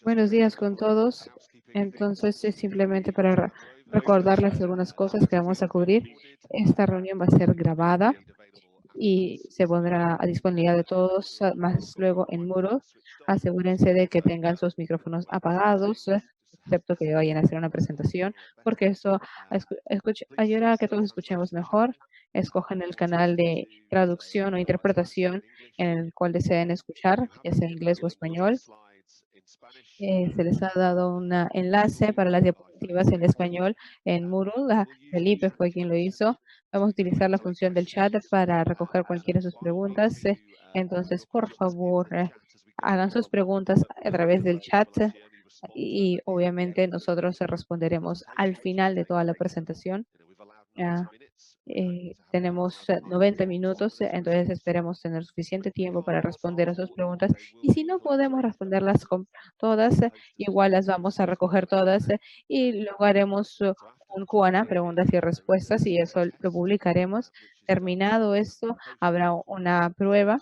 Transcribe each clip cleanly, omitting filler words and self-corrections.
Buenos días con todos. Entonces, es simplemente para recordarles algunas cosas que vamos a cubrir. Esta reunión va a ser grabada y se pondrá a disponibilidad de todos más luego en Moodle. Asegúrense de que tengan sus micrófonos apagados, excepto que vayan a hacer una presentación, porque eso ayudará a que todos escuchemos mejor. Escojan el canal de traducción o interpretación en el cual deseen escuchar, ya sea inglés o español. Se les ha dado un enlace para las diapositivas en español en Moodle. Felipe fue quien lo hizo. Vamos a utilizar la función del chat para recoger cualquiera de sus preguntas. Entonces, por favor, hagan sus preguntas a través del chat y obviamente nosotros responderemos al final de toda la presentación. Tenemos 90 minutos, entonces esperemos tener suficiente tiempo para responder a sus preguntas. Y si no podemos responderlas todas, igual las vamos a recoger todas y luego haremos un Q&A, preguntas y respuestas, y eso lo publicaremos. Terminado esto, habrá una prueba.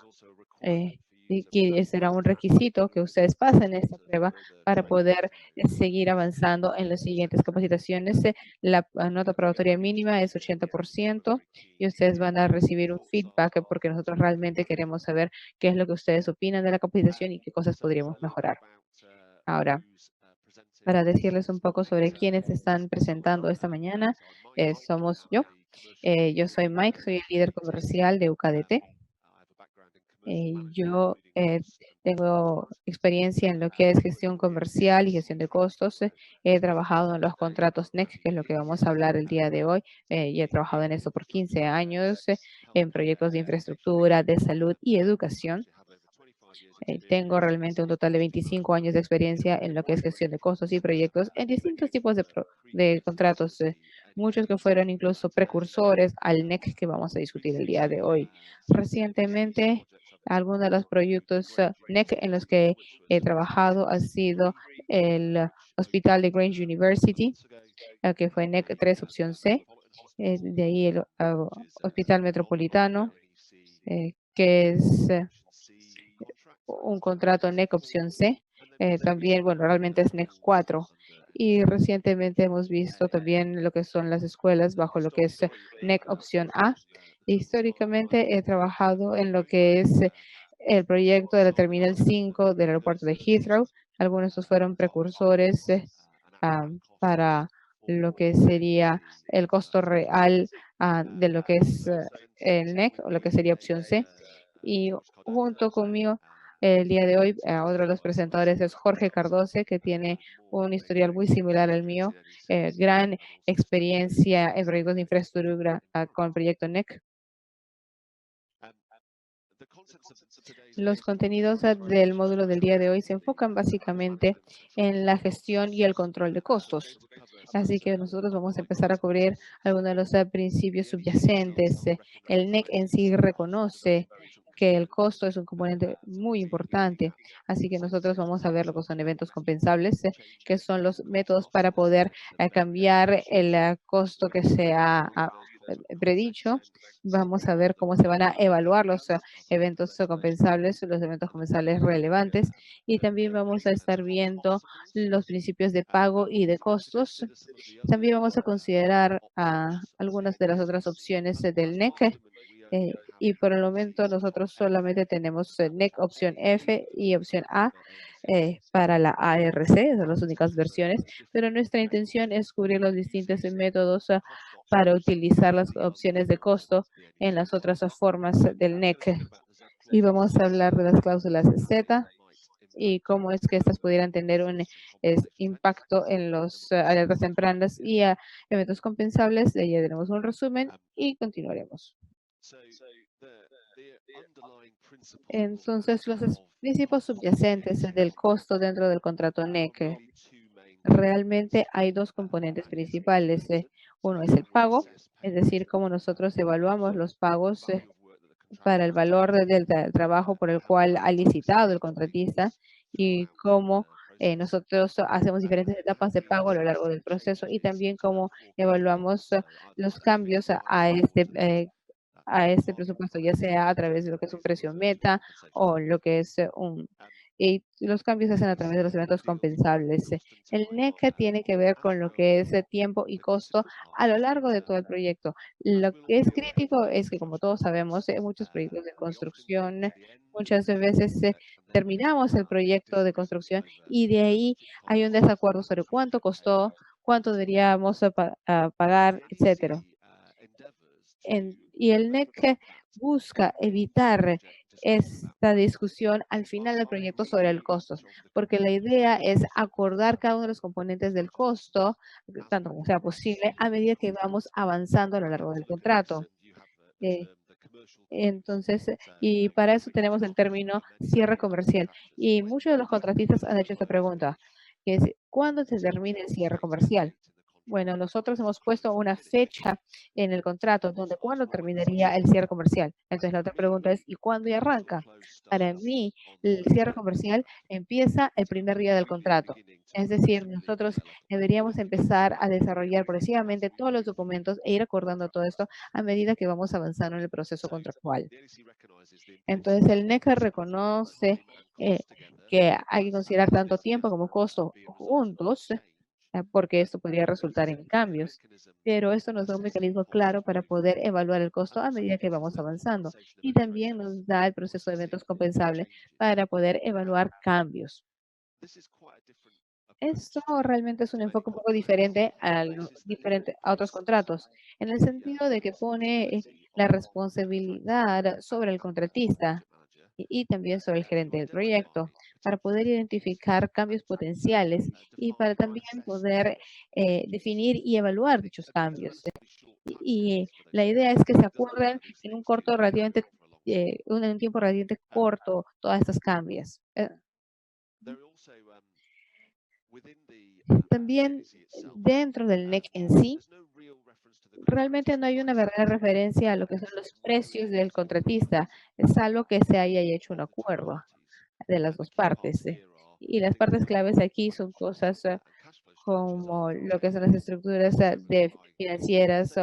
Y que será un requisito que ustedes pasen esta prueba para poder seguir avanzando en las siguientes capacitaciones. La nota probatoria mínima es 80% y ustedes van a recibir un feedback porque nosotros realmente queremos saber qué es lo que ustedes opinan de la capacitación y qué cosas podríamos mejorar. Ahora, para decirles un poco sobre quiénes están presentando esta mañana, somos yo. Yo soy Mike, soy el líder comercial de UKDT. Yo tengo experiencia en lo que es gestión comercial y gestión de costos. He trabajado en los contratos NEC, que es lo que vamos a hablar el día de hoy, y he trabajado en eso por 15 años, en proyectos de infraestructura, de salud y educación. Tengo realmente un total de 25 años de experiencia en lo que es gestión de costos y proyectos en distintos tipos de contratos, muchos que fueron incluso precursores al NEC que vamos a discutir el día de hoy. Recientemente, algunos de los proyectos NEC en los que he trabajado ha sido el Hospital de Grange University, que fue NEC 3 opción C, de ahí el Hospital Metropolitano, que es un contrato NEC opción C. También, bueno, realmente es NEC 4. Y recientemente hemos visto también lo que son las escuelas bajo lo que es NEC opción A. Históricamente he trabajado en lo que es el proyecto de la Terminal 5 del aeropuerto de Heathrow. Algunos de estos fueron precursores para lo que sería el costo real de lo que es el NEC o lo que sería opción C. Y junto conmigo el día de hoy, otro de los presentadores es Jorge Cardoce, que tiene un historial muy similar al mío, gran experiencia en proyectos de infraestructura con el proyecto NEC. Los contenidos del módulo del día de hoy se enfocan básicamente en la gestión y el control de costos. Así que nosotros vamos a empezar a cubrir algunos de los principios subyacentes. El NEC en sí reconoce que el costo es un componente muy importante. Así que nosotros vamos a ver lo que son eventos compensables, que son los métodos para poder cambiar el costo que se ha predicho. Vamos a ver cómo se van a evaluar los eventos compensables, los eventos compensables relevantes, y también vamos a estar viendo los principios de pago y de costos. También vamos a considerar algunas de las otras opciones del NEC. Y por el momento nosotros solamente tenemos NEC opción F y opción A para la ARC, son las únicas versiones, pero nuestra intención es cubrir los distintos métodos para utilizar las opciones de costo en las otras formas del NEC. Y vamos a hablar de las cláusulas Z y cómo es que estas pudieran tener un impacto en los alertas tempranas y eventos compensables. De ahí tenemos un resumen y continuaremos. Entonces, los principios subyacentes del costo dentro del contrato NEC. Realmente hay dos componentes principales. Uno es el pago, es decir, cómo nosotros evaluamos los pagos para el valor del trabajo por el cual ha licitado el contratista y cómo nosotros hacemos diferentes etapas de pago a lo largo del proceso y también cómo evaluamos los cambios a este presupuesto, ya sea a través de lo que es un precio meta o lo que es un y los cambios se hacen a través de los eventos compensables. El NEC tiene que ver con lo que es tiempo y costo a lo largo de todo el proyecto. Lo que es crítico es que, como todos sabemos, muchos proyectos de construcción, muchas veces terminamos el proyecto de construcción y de ahí hay un desacuerdo sobre cuánto costó, cuánto deberíamos a pagar, etcétera. Y el NEC busca evitar esta discusión al final del proyecto sobre el costo, porque la idea es acordar cada uno de los componentes del costo, tanto como sea posible, a medida que vamos avanzando a lo largo del contrato. Eh, entonces, y para eso tenemos el término cierre comercial. Y muchos de los contratistas han hecho esta pregunta, que es, ¿cuándo se termina el cierre comercial? Bueno, nosotros hemos puesto una fecha en el contrato donde cuándo terminaría el cierre comercial. Entonces la otra pregunta es, ¿y cuándo ya arranca? Para mí, el cierre comercial empieza el primer día del contrato. Es decir, nosotros deberíamos empezar a desarrollar progresivamente todos los documentos e ir acordando todo esto a medida que vamos avanzando en el proceso contractual. Entonces, el NECA reconoce que hay que considerar tanto tiempo como costo juntos, porque esto podría resultar en cambios. Pero esto nos da un mecanismo claro para poder evaluar el costo a medida que vamos avanzando. Y también nos da el proceso de eventos compensable para poder evaluar cambios. Esto realmente es un enfoque un poco diferente a otros contratos, en el sentido de que pone la responsabilidad sobre el contratista y también sobre el gerente del proyecto para poder identificar cambios potenciales y para también poder definir y evaluar dichos cambios. Y la idea es que se acuerden en un corto relativamente, en un tiempo relativamente corto todas estas cambios. También dentro del NEC en sí, realmente no hay una verdadera referencia a lo que son los precios del contratista, es algo que se haya hecho un acuerdo de las dos partes. Y las partes claves aquí son cosas como lo que son las estructuras de financieras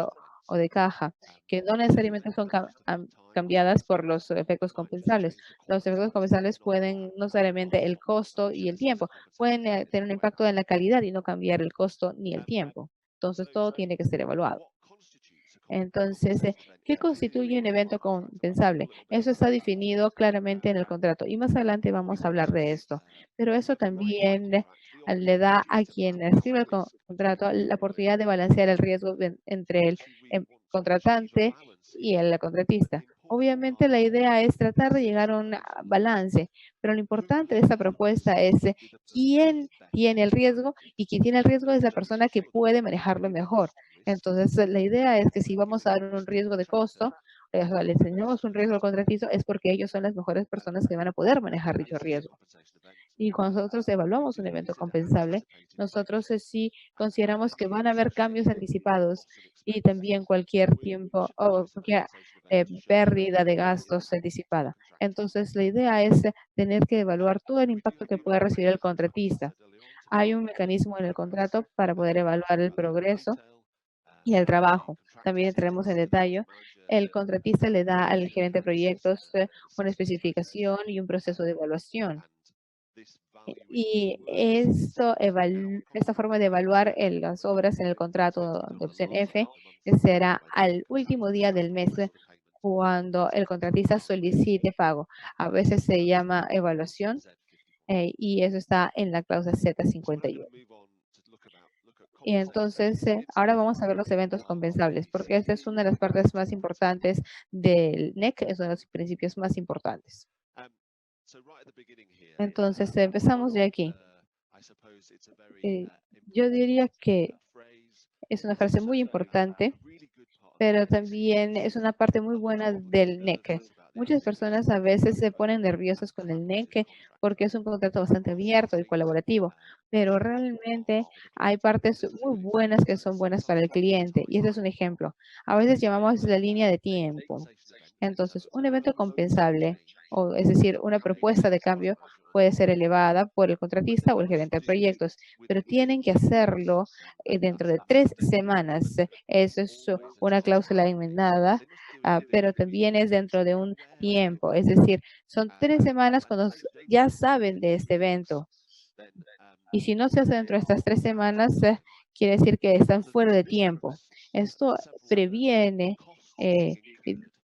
o de caja, que no necesariamente son cambiadas por los efectos compensables. Los efectos compensables pueden no solamente el costo y el tiempo, pueden tener un impacto en la calidad y no cambiar el costo ni el tiempo. Entonces, todo tiene que ser evaluado. Entonces, ¿qué constituye un evento compensable? Eso está definido claramente en el contrato y más adelante vamos a hablar de esto. Pero eso también le da a quien escribe el contrato la oportunidad de balancear el riesgo entre el contratante y el contratista. Obviamente la idea es tratar de llegar a un balance, pero lo importante de esta propuesta es quién tiene el riesgo y quien tiene el riesgo es la persona que puede manejarlo mejor. Entonces, la idea es que si vamos a dar un riesgo de costo, o sea, le enseñamos un riesgo al contratista, es porque ellos son las mejores personas que van a poder manejar dicho riesgo. Y cuando nosotros evaluamos un evento compensable, nosotros sí consideramos que van a haber cambios anticipados y también cualquier tiempo o cualquier pérdida de gastos anticipada. Entonces, la idea es tener que evaluar todo el impacto que pueda recibir el contratista. Hay un mecanismo en el contrato para poder evaluar el progreso y el trabajo. También entraremos en detalle. El contratista le da al gerente de proyectos una especificación y un proceso de evaluación. Y esta forma de evaluar las obras en el contrato de opción F será al último día del mes cuando el contratista solicite pago. A veces se llama evaluación y eso está en la cláusula Z51. Y entonces, ahora vamos a ver los eventos compensables, porque esta es una de las partes más importantes del NEC, es uno de los principios más importantes. Entonces, empezamos de aquí. Yo diría que es una frase muy importante, pero también es una parte muy buena del NEC. Muchas personas a veces se ponen nerviosas con el NEC porque es un contrato bastante abierto y colaborativo, pero realmente hay partes muy buenas que son buenas para el cliente y este es un ejemplo. A veces llamamos la línea de tiempo. Entonces, un evento compensable, o es decir, una propuesta de cambio, puede ser elevada por el contratista o el gerente de proyectos, pero tienen que hacerlo dentro de 3 semanas. Eso es una cláusula enmendada pero también es dentro de un tiempo. Es decir, son 3 semanas cuando ya saben de este evento. Y si no se hace dentro de estas 3 semanas, quiere decir que están fuera de tiempo. Esto previene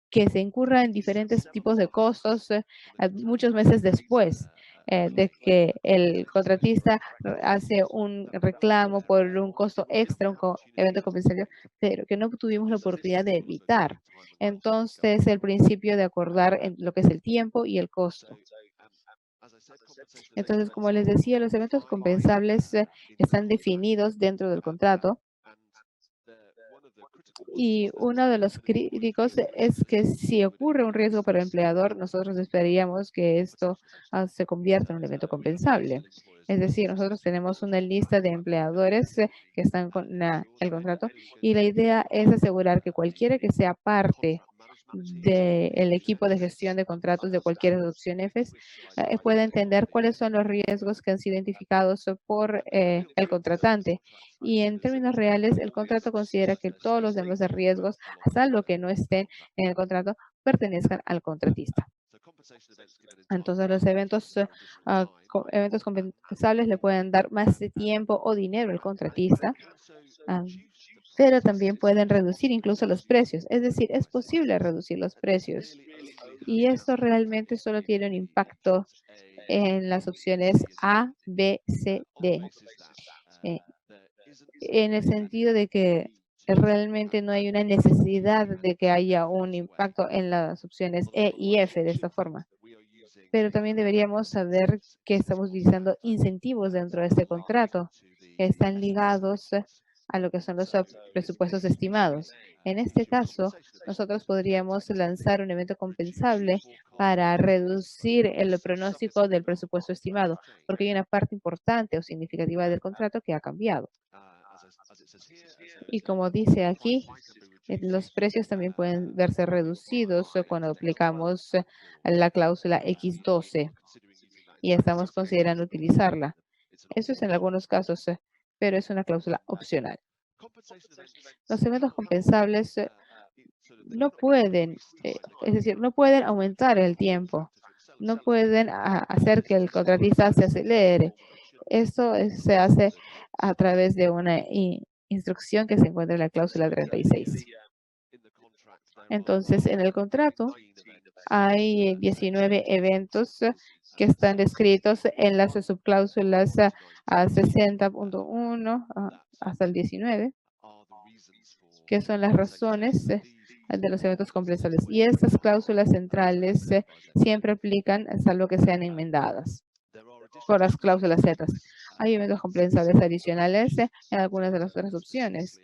que se incurra en diferentes tipos de costos muchos meses después de que el contratista hace un reclamo por un costo extra, un evento compensatorio, pero que no tuvimos la oportunidad de evitar. Entonces, el principio de acordar en lo que es el tiempo y el costo. Entonces, como les decía, los eventos compensables están definidos dentro del contrato y uno de los críticos es que si ocurre un riesgo para el empleador, nosotros esperaríamos que esto se convierta en un evento compensable. Es decir, nosotros tenemos una lista de empleadores que están con el contrato y la idea es asegurar que cualquiera que sea parte del equipo de gestión de contratos de cualquier adopción EFES pueda entender cuáles son los riesgos que han sido identificados por el contratante. Y en términos reales, el contrato considera que todos los demás riesgos, hasta lo que no estén en el contrato, pertenezcan al contratista. Entonces, los eventos compensables le pueden dar más de tiempo o dinero al contratista, pero también pueden reducir incluso los precios. Es decir, es posible reducir los precios. Y esto realmente solo tiene un impacto en las opciones A, B, C, D. En el sentido de que realmente no hay una necesidad de que haya un impacto en las opciones E y F de esta forma. Pero también deberíamos saber que estamos utilizando incentivos dentro de este contrato que están ligados a lo que son los presupuestos estimados. En este caso, nosotros podríamos lanzar un evento compensable para reducir el pronóstico del presupuesto estimado, porque hay una parte importante o significativa del contrato que ha cambiado. Y como dice aquí, los precios también pueden verse reducidos cuando aplicamos la cláusula X12 y estamos considerando utilizarla. Eso es en algunos casos, pero es una cláusula opcional. Los eventos compensables no pueden, es decir, no pueden aumentar el tiempo, no pueden hacer que el contratista se acelere. Esto se hace a través de una instrucción que se encuentra en la cláusula 36. Entonces, en el contrato hay 19 eventos que están descritos en las subcláusulas a 60.1 hasta el 19, que son las razones de los eventos compensables. Y estas cláusulas centrales siempre aplican, salvo que sean enmendadas por las cláusulas Z. Hay eventos compensables adicionales en algunas de las otras opciones,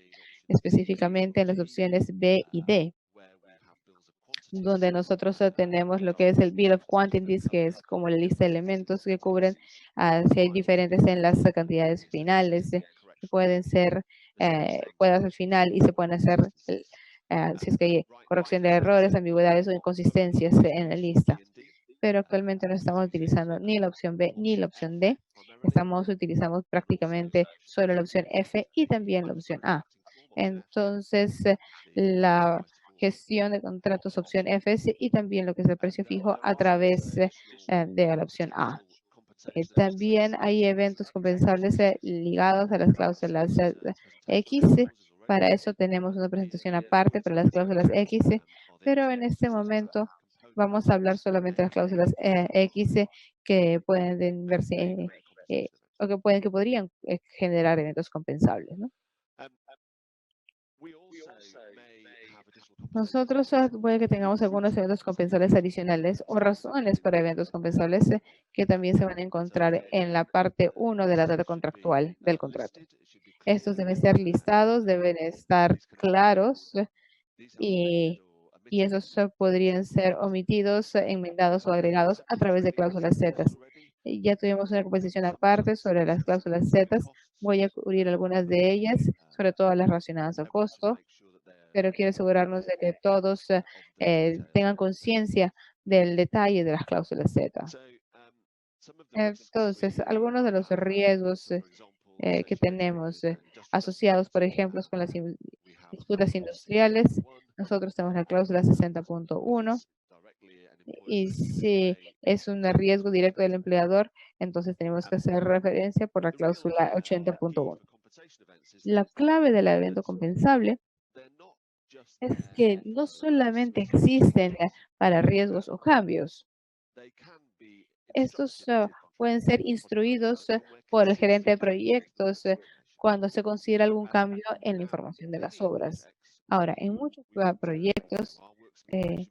específicamente en las opciones B y D, donde nosotros tenemos lo que es el Bill of Quantities, que es como la lista de elementos que cubren si hay diferentes en las cantidades finales, que pueden ser, puede ser final y se pueden hacer, si es que hay corrección de errores, ambigüedades o inconsistencias en la lista. Pero actualmente no estamos utilizando ni la opción B ni la opción D. Utilizamos prácticamente solo la opción F y también la opción A. Entonces, la gestión de contratos opción F y también lo que es el precio fijo a través de la opción A. También hay eventos compensables ligados a las cláusulas X. Para eso tenemos una presentación aparte para las cláusulas X, pero en este momento vamos a hablar solamente de las cláusulas X que pueden verse o que podrían generar eventos compensables, ¿no? Nosotros puede que tengamos algunos eventos compensables adicionales o razones para eventos compensables que también se van a encontrar en la parte 1 de la data contractual del contrato. Estos deben ser listados, deben estar claros y esos podrían ser omitidos, enmendados o agregados a través de cláusulas Z. Ya tuvimos una conversación aparte sobre las cláusulas Z. Voy a cubrir algunas de ellas, sobre todo las relacionadas al costo, pero quiero asegurarnos de que todos tengan conciencia del detalle de las cláusulas Z. Entonces, algunos de los riesgos que tenemos asociados, por ejemplo, con las disputas industriales, nosotros tenemos la cláusula 60.1 y si es un riesgo directo del empleador, entonces tenemos que hacer referencia por la cláusula 80.1. La clave del evento compensable es que no solamente existen para riesgos o cambios. Estos pueden ser instruidos por el gerente de proyectos cuando se considera algún cambio en la información de las obras. Ahora, en muchos proyectos, eh,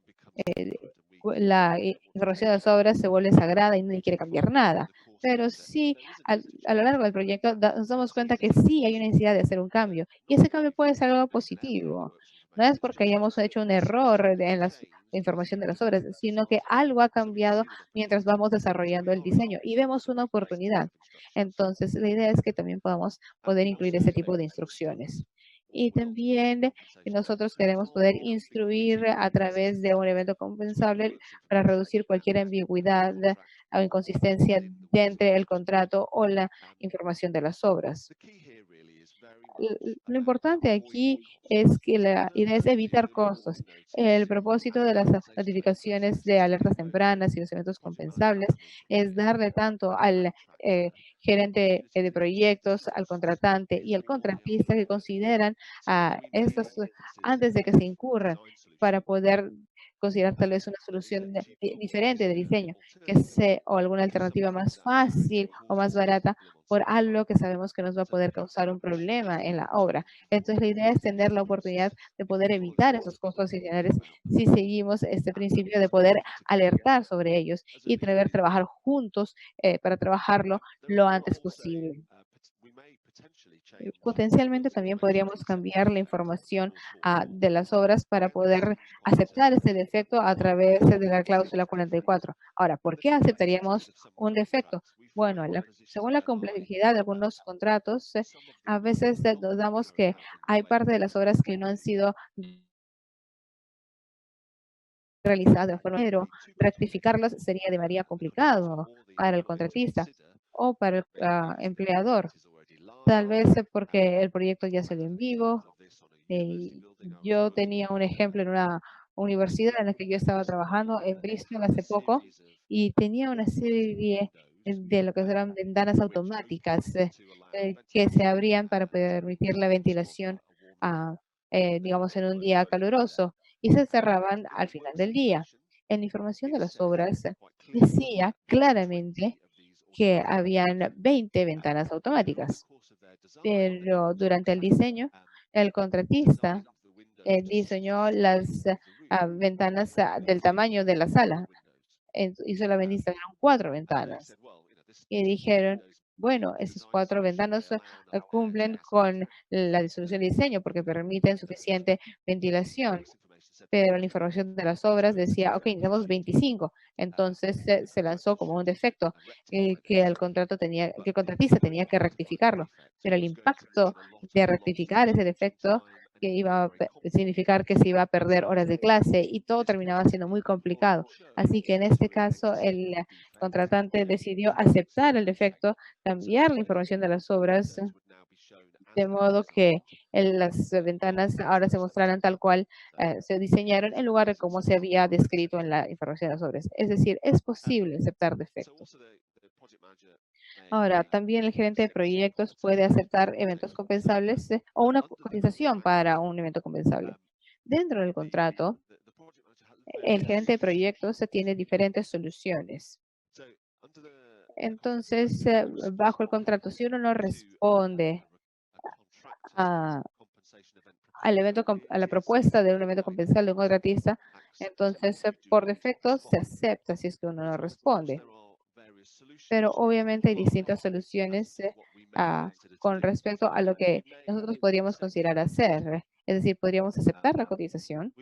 la información de las obras se vuelve sagrada y nadie quiere cambiar nada. Pero sí, a lo largo del proyecto nos damos cuenta que sí hay una necesidad de hacer un cambio. Y ese cambio puede ser algo positivo. No es porque hayamos hecho un error en la información de las obras, sino que algo ha cambiado mientras vamos desarrollando el diseño y vemos una oportunidad. Entonces, la idea es que también podamos poder incluir ese tipo de instrucciones. Y también nosotros queremos poder instruir a través de un evento compensable para reducir cualquier ambigüedad o inconsistencia entre el contrato o la información de las obras. Lo importante aquí es que la idea es evitar costos. El propósito de las notificaciones de alertas tempranas y los eventos compensables es darle tanto al gerente de proyectos, al contratante y al contratista que consideran a estos antes de que se incurran para poder considerar tal vez una solución diferente de diseño, o alguna alternativa más fácil o más barata por algo que sabemos que nos va a poder causar un problema en la obra. Entonces, la idea es tener la oportunidad de poder evitar esos costos adicionales si seguimos este principio de poder alertar sobre ellos y trabajar juntos para trabajarlo lo antes posible. Potencialmente también podríamos cambiar la información de las obras para poder aceptar ese defecto a través de la cláusula 44. Ahora, ¿por qué aceptaríamos un defecto? Bueno, según la complejidad de algunos contratos, a veces nos damos que hay parte de las obras que no han sido realizadas de forma, pero rectificarlas sería de manera complicado para el contratista o para el empleador. Tal vez porque el proyecto ya salió en vivo. Yo tenía un ejemplo en una universidad en la que yo estaba trabajando en Bristol hace poco y tenía una serie de lo que eran ventanas automáticas que se abrían para permitir la ventilación, ah, digamos, en un día caluroso y se cerraban al final del día. En la información de las obras decía claramente que habían 20 ventanas automáticas, pero durante el diseño, el contratista diseñó las ventanas del tamaño de la sala y solamente instalaron 4 ventanas. Y dijeron, bueno, esas 4 ventanas cumplen con la disolución de diseño porque permiten suficiente ventilación, pero la información de las obras decía, ok, necesitamos 25. Entonces se lanzó como un defecto que que el contratista tenía que rectificarlo. Pero el impacto de rectificar ese defecto que iba a significar que se iba a perder horas de clase y todo terminaba siendo muy complicado. Así que en este caso el contratante decidió aceptar el defecto, cambiar la información de las obras de modo que las ventanas ahora se mostraran tal cual se diseñaron en lugar de cómo se había descrito en la información de las obras. Es decir, es posible aceptar defectos. Ahora, también el gerente de proyectos puede aceptar eventos compensables o una cotización para un evento compensable. Dentro del contrato, el gerente de proyectos tiene diferentes soluciones. Entonces, bajo el contrato, si uno no responde a a la propuesta de un evento compensable de un contratista, entonces por defecto se acepta si es que uno no responde. Pero obviamente hay distintas soluciones con respecto a lo que nosotros podríamos considerar hacer. Es decir, podríamos aceptar la cotización,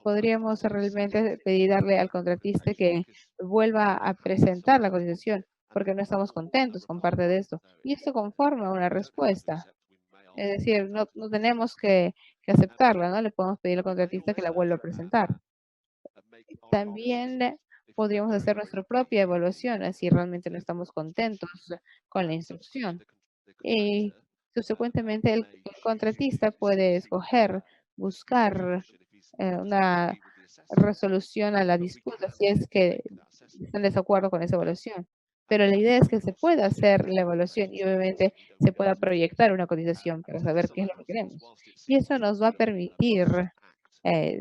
podríamos realmente pedirle al contratista que vuelva a presentar la cotización porque no estamos contentos con parte de esto. Y esto conforma una respuesta. Es decir, no tenemos que aceptarla, ¿no? Le podemos pedir al contratista que la vuelva a presentar. También podríamos hacer nuestra propia evaluación, si realmente no estamos contentos con la instrucción. Y subsecuentemente el contratista puede escoger buscar una resolución a la disputa si es que están en desacuerdo con esa evaluación. Pero la idea es que se pueda hacer la evaluación y obviamente se pueda proyectar una cotización para saber qué es lo que queremos. Y eso nos va a permitir,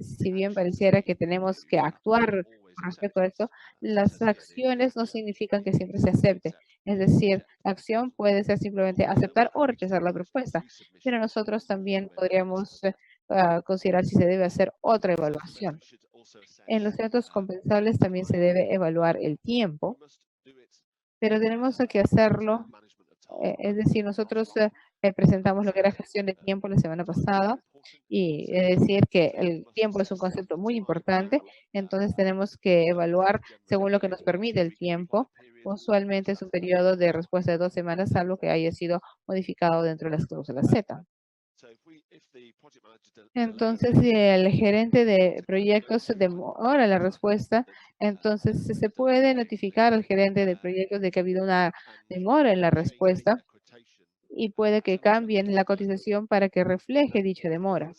si bien pareciera que tenemos que actuar con respecto a esto, las acciones no significan que siempre se acepte. Es decir, la acción puede ser simplemente aceptar o rechazar la propuesta, pero nosotros también podríamos considerar si se debe hacer otra evaluación. En los eventos compensables también se debe evaluar el tiempo, pero tenemos que hacerlo, es decir, nosotros presentamos lo que era gestión de tiempo la semana pasada y es decir que el tiempo es un concepto muy importante, entonces tenemos que evaluar según lo que nos permite el tiempo. Usualmente es un periodo de respuesta de 2 semanas, salvo que haya sido modificado dentro de las cláusulas Z. Entonces, si el gerente de proyectos demora la respuesta, entonces se puede notificar al gerente de proyectos de que ha habido una demora en la respuesta y puede que cambien la cotización para que refleje dicha demora.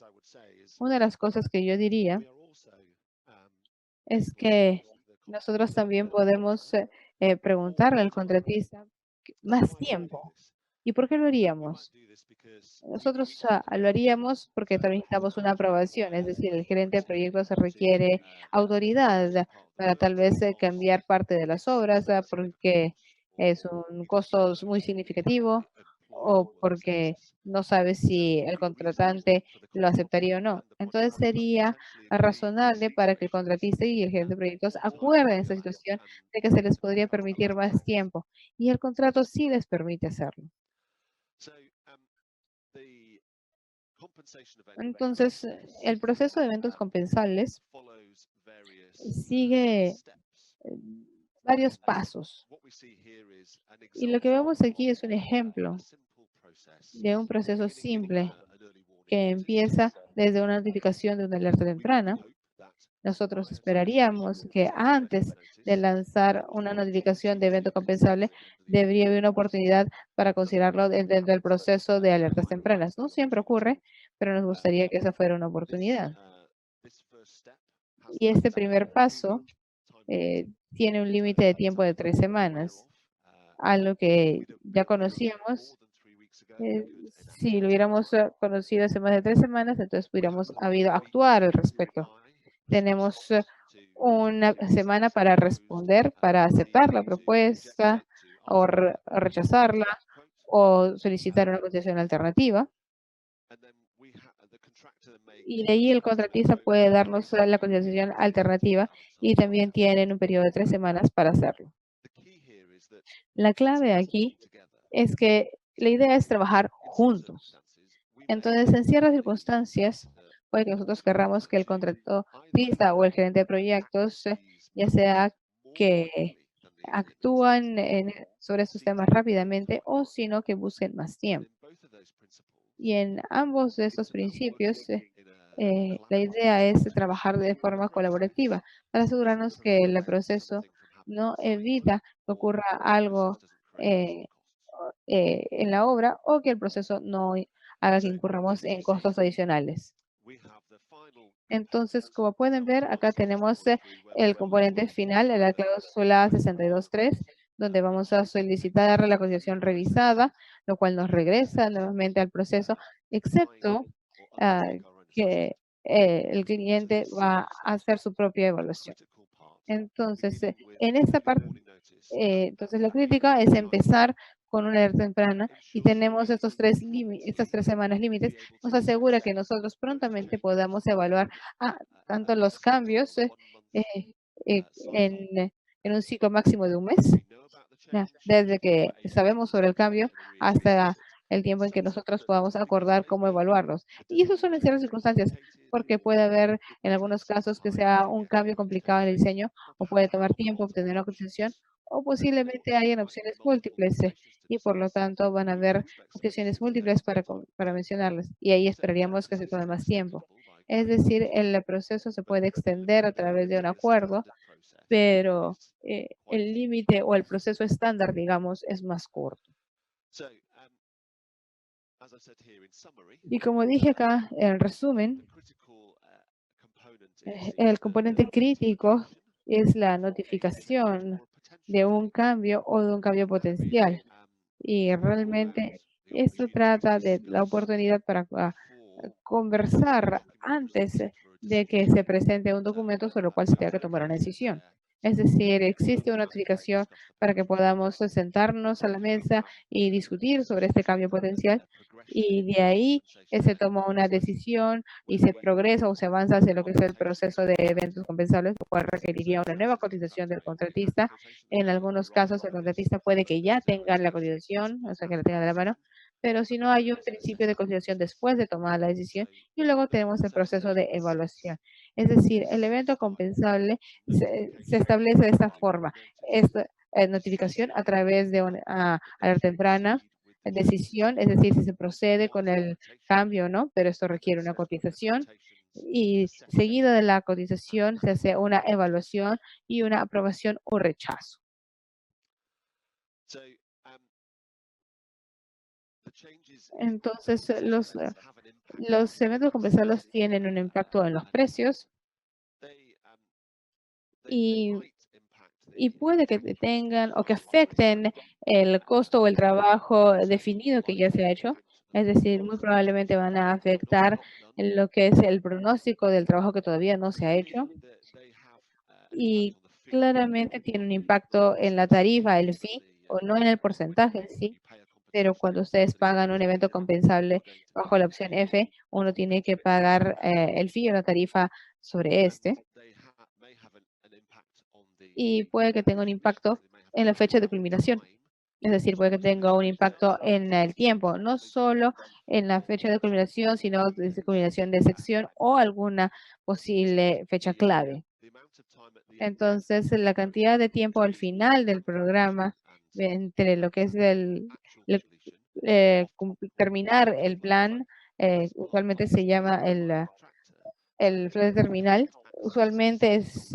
Una de las cosas que yo diría es que nosotros también podemos preguntarle al contratista más tiempo. ¿Y por qué lo haríamos? Nosotros lo haríamos porque también necesitamos una aprobación, es decir, el gerente de proyectos requiere autoridad para tal vez cambiar parte de las obras porque es un costo muy significativo o porque no sabe si el contratante lo aceptaría o no. Entonces sería razonable para que el contratista y el gerente de proyectos acuerden esa situación de que se les podría permitir más tiempo y el contrato sí les permite hacerlo. Entonces, el proceso de eventos compensables sigue varios pasos. Y lo que vemos aquí es un ejemplo de un proceso simple que empieza desde una notificación de una alerta temprana. Nosotros esperaríamos que antes de lanzar una notificación de evento compensable, debería haber una oportunidad para considerarlo dentro del proceso de alertas tempranas. No siempre ocurre, pero nos gustaría que esa fuera una oportunidad. Y este primer paso tiene un límite de tiempo de 3 semanas, algo que ya conocíamos. eh, si lo hubiéramos conocido hace más de 3 semanas, entonces hubiéramos habido actuar al respecto. Tenemos una semana para responder, para aceptar la propuesta o rechazarla o solicitar una cotización alternativa. Y de ahí el contratista puede darnos la cotización alternativa y también tienen un periodo de 3 semanas para hacerlo. La clave aquí es que la idea es trabajar juntos. Entonces, en ciertas circunstancias, puede que nosotros querramos que el contratista o el gerente de proyectos, ya sea que actúan sobre estos temas rápidamente o sino que busquen más tiempo. Y en ambos de estos principios, la idea es trabajar de forma colaborativa para asegurarnos que el proceso no evita que ocurra algo eh, en la obra o que el proceso no haga que incurramos en costos adicionales. Entonces, como pueden ver, acá tenemos el componente final de la cláusula 62.3, donde vamos a solicitar la cotización revisada, lo cual nos regresa nuevamente al proceso, excepto ah, que el cliente va a hacer su propia evaluación. Entonces, en esta parte, entonces la crítica es empezar con una alerta temprana y tenemos estas 3 semanas límites, nos asegura que nosotros prontamente podamos evaluar tanto los cambios eh, en un ciclo máximo de un mes, desde que sabemos sobre el cambio hasta el tiempo en que nosotros podamos acordar cómo evaluarlos. Y eso suele ser las circunstancias, porque puede haber en algunos casos que sea un cambio complicado en el diseño o puede tomar tiempo obtener una cotización o posiblemente hayan opciones múltiples y por lo tanto van a haber opciones múltiples para mencionarlas y ahí esperaríamos que se tome más tiempo. Es decir, el proceso se puede extender a través de un acuerdo, pero el límite o el proceso estándar, digamos, es más corto. Y como dije acá, en resumen, el componente crítico es la notificación de un cambio o de un cambio potencial. Y realmente esto trata de la oportunidad para conversar antes de que se presente un documento sobre el cual se tenga que tomar una decisión. Es decir, existe una notificación para que podamos sentarnos a la mesa y discutir sobre este cambio potencial y de ahí se toma una decisión y se progresa o se avanza hacia lo que es el proceso de eventos compensables, lo cual requeriría una nueva cotización del contratista. En algunos casos, el contratista puede que ya tenga la cotización, o sea, que la tenga de la mano, pero si no hay un principio de cotización después de tomar la decisión, y luego tenemos el proceso de evaluación. Es decir, el evento compensable se establece de esta forma. Esta notificación a través de una alerta temprana, decisión, es decir, si se procede con el cambio o no, pero esto requiere una cotización y seguido de la cotización se hace una evaluación y una aprobación o rechazo. Entonces, los eventos compensables tienen un impacto en los precios y, y puede que tengan o que afecten el costo o el trabajo definido que ya se ha hecho. Es decir, muy probablemente van a afectar lo que es el pronóstico del trabajo que todavía no se ha hecho. Y claramente tiene un impacto en la tarifa, el fee, o no en el porcentaje en sí, pero cuando ustedes pagan un evento compensable bajo la opción F, uno tiene que pagar el fee o la tarifa sobre este, y puede que tenga un impacto en la fecha de culminación. Es decir, puede que tenga un impacto en el tiempo, no solo en la fecha de culminación, sino de culminación de sección o alguna posible fecha clave. Entonces, la cantidad de tiempo al final del programa, entre lo que es terminar el plan, usualmente se llama el plan terminal, usualmente es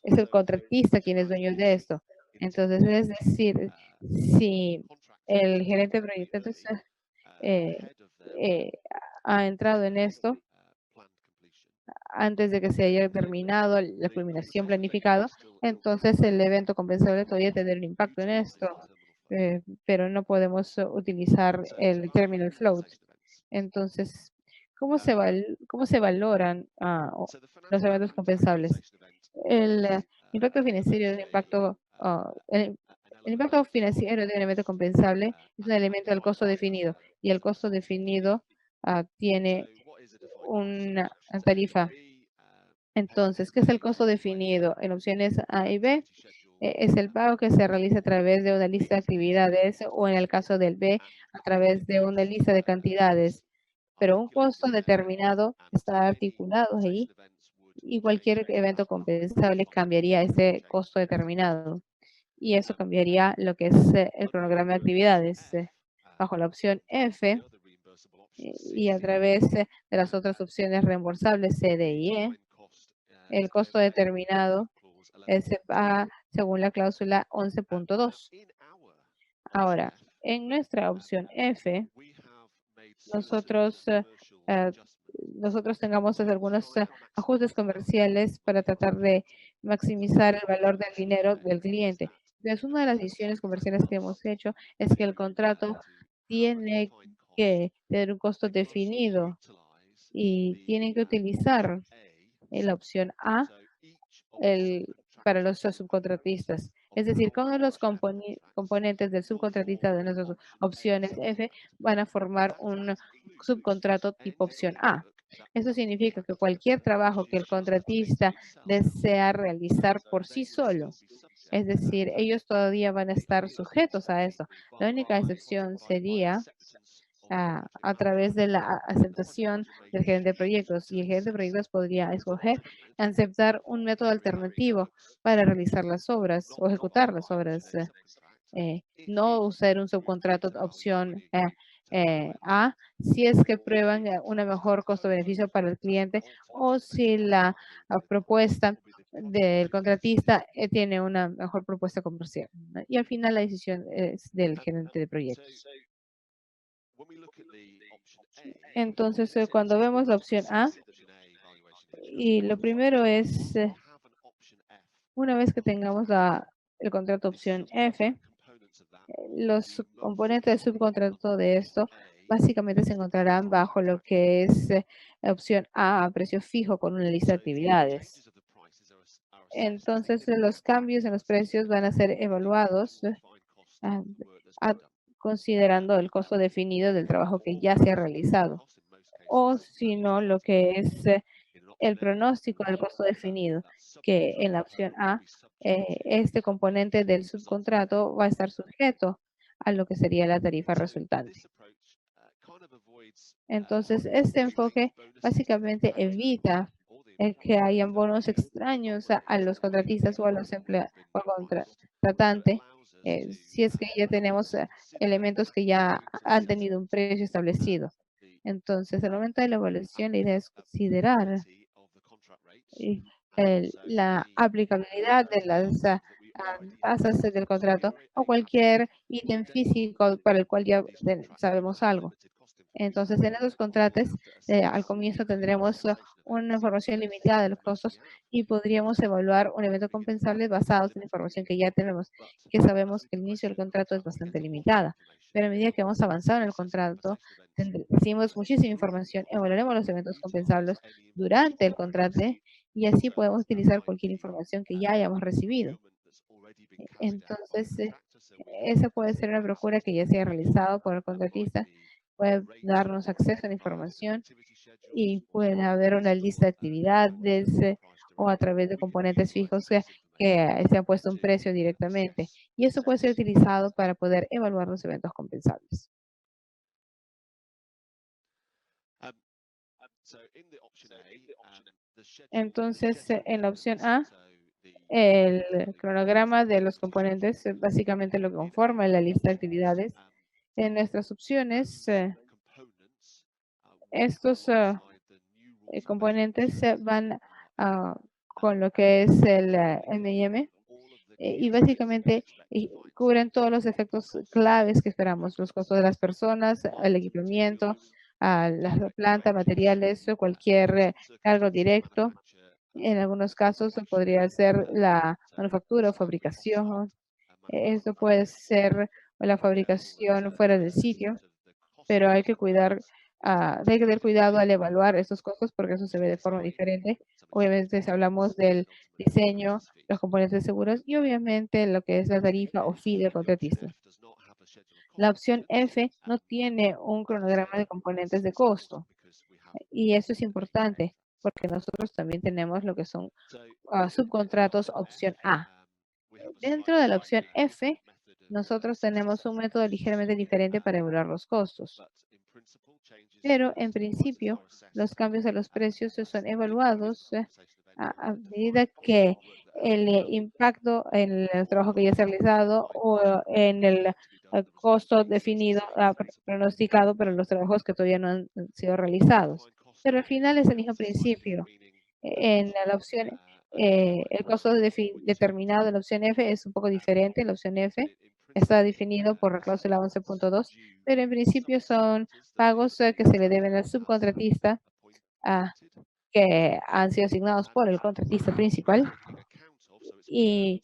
el contratista quien es dueño de esto. Entonces, es decir, si el gerente de proyecto entonces, eh, eh, ha entrado en esto, antes de que se haya terminado la culminación planificado, entonces el evento compensable todavía tendrá un impacto en esto, pero no podemos utilizar el terminal float. Entonces, cómo se valoran los eventos compensables? El impacto financiero de un impacto, el impacto financiero de un evento compensable es un elemento del costo definido y el costo definido tiene una tarifa. Entonces, ¿qué es el costo definido? En opciones A y B, es el pago que se realiza a través de una lista de actividades o en el caso del B, a través de una lista de cantidades. Pero un costo determinado está articulado ahí y cualquier evento compensable cambiaría ese costo determinado. Y eso cambiaría lo que es el cronograma de actividades. Bajo la opción F, y a través de las otras opciones reembolsables C, D y E, el costo determinado se paga según la cláusula 11.2. Ahora, en nuestra opción F, nosotros, eh, nosotros tengamos algunos ajustes comerciales para tratar de maximizar el valor del dinero del cliente. Entonces, una de las decisiones comerciales que hemos hecho es que el contrato tiene que tener un costo definido y tienen que utilizar la opción A para los subcontratistas. Es decir, cada los componentes del subcontratista de nuestras opciones F van a formar un subcontrato tipo opción A. Eso significa que cualquier trabajo que el contratista desea realizar por sí solo, es decir, ellos todavía van a estar sujetos a eso. La única excepción sería a través de la aceptación del gerente de proyectos, y el gerente de proyectos podría escoger aceptar un método alternativo para realizar las obras o ejecutar las obras, no usar un subcontrato opción A, si es que prueban una mejor costo-beneficio para el cliente o si la propuesta del contratista tiene una mejor propuesta comercial, ¿no? Y al final la decisión es del gerente de proyectos. Entonces, cuando vemos la opción A, y lo primero es, una vez que tengamos el contrato opción F, los componentes del subcontrato de esto básicamente se encontrarán bajo lo que es la opción A precio fijo con una lista de actividades. Entonces, los cambios en los precios van a ser evaluados ah, a- considerando el costo definido del trabajo que ya se ha realizado, o si no, lo que es el pronóstico del costo definido, que en la opción A, este componente del subcontrato va a estar sujeto a lo que sería la tarifa resultante. Entonces, este enfoque básicamente evita que hayan bonos extraños a los contratistas o a los o al contratante, si es que ya tenemos elementos que ya han tenido un precio establecido. Entonces, al momento de la evaluación, la idea es considerar la aplicabilidad de las tasas del contrato o cualquier ítem físico para el cual ya sabemos algo. Entonces, en esos contratos, al comienzo tendremos una información limitada de los costos y podríamos evaluar un evento compensable basado en la información que ya tenemos, que sabemos que el inicio del contrato es bastante limitada. Pero a medida que vamos avanzando en el contrato, recibimos muchísima información, evaluaremos los eventos compensables durante el contrato y así podemos utilizar cualquier información que ya hayamos recibido. Entonces, esa puede ser una procura que ya se ha realizado por el contratista, puede darnos acceso a la información y puede haber una lista de actividades o a través de componentes fijos que se ha puesto un precio directamente. Y eso puede ser utilizado para poder evaluar los eventos compensables. Entonces, en la opción A, el cronograma de los componentes es básicamente lo que conforma la lista de actividades. En nuestras opciones, estos componentes van con lo que es el M&M y básicamente cubren todos los efectos claves que esperamos, los costos de las personas, el equipamiento, la planta, materiales, o cualquier cargo directo. En algunos casos podría ser la manufactura o fabricación. Esto puede ser la fabricación fuera del sitio, pero hay que hay que tener cuidado al evaluar estos costos porque eso se ve de forma diferente. Obviamente, si hablamos del diseño, los componentes seguros y obviamente lo que es la tarifa o fee del contratista. La opción F no tiene un cronograma de componentes de costo y eso es importante porque nosotros también tenemos lo que son subcontratos opción A. Dentro de la opción F, nosotros tenemos un método ligeramente diferente para evaluar los costos. Pero en principio, los cambios a los precios son evaluados a medida que el impacto en el trabajo que ya se ha realizado o en el costo definido, pronosticado para los trabajos que todavía no han sido realizados. Pero al final es el mismo principio. En la opción, el costo determinado de la opción F es un poco diferente. La opción F está definido por la cláusula 11.2, pero en principio son pagos que se le deben al subcontratista que han sido asignados por el contratista principal y,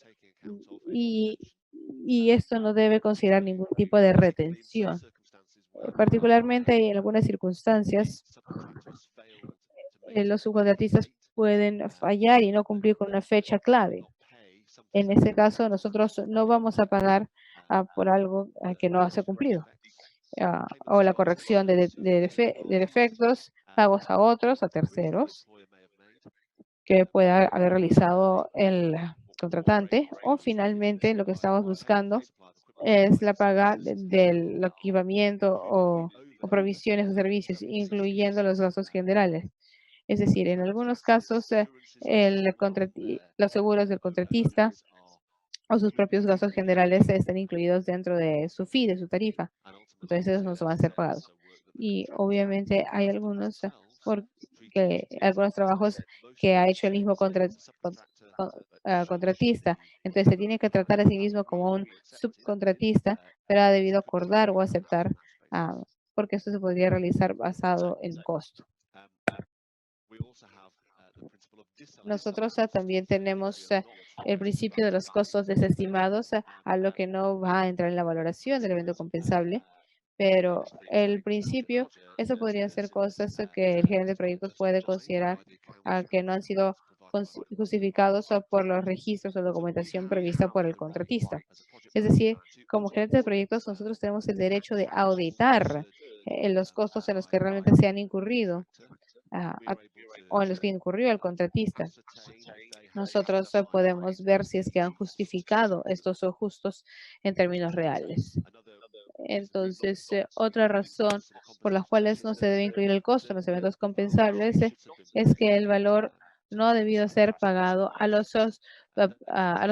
y, y esto no debe considerar ningún tipo de retención. Particularmente en algunas circunstancias, los subcontratistas pueden fallar y no cumplir con una fecha clave. En ese caso, nosotros no vamos a pagar por algo que no se ha cumplido. O la corrección de defectos, pagos a otros, a terceros, que pueda haber realizado el contratante. O finalmente, lo que estamos buscando es la paga del equipamiento o provisiones o servicios, incluyendo los gastos generales. Es decir, en algunos casos, los seguros del contratista o sus propios gastos generales están incluidos dentro de su fee, de su tarifa. Entonces, esos no se van a ser pagados. Y obviamente hay algunos trabajos que ha hecho el mismo contratista. Entonces, se tiene que tratar a sí mismo como un subcontratista, pero ha debido acordar o aceptar porque esto se podría realizar basado en costo. Nosotros también tenemos el principio de los costos desestimados, a lo que no va a entrar en la valoración del evento compensable, pero el principio, eso podrían ser cosas que el gerente de proyectos puede considerar que no han sido justificados por los registros o documentación prevista por el contratista. Es decir, como gerente de proyectos, nosotros tenemos el derecho de auditar los costos en los que realmente se han incurrido ah, a- o en los que incurrió el contratista. Nosotros podemos ver si es que han justificado estos ajustes en términos reales. Entonces, otra razón por las cuales no se debe incluir el costo en los eventos compensables es que el valor no ha debido ser pagado a los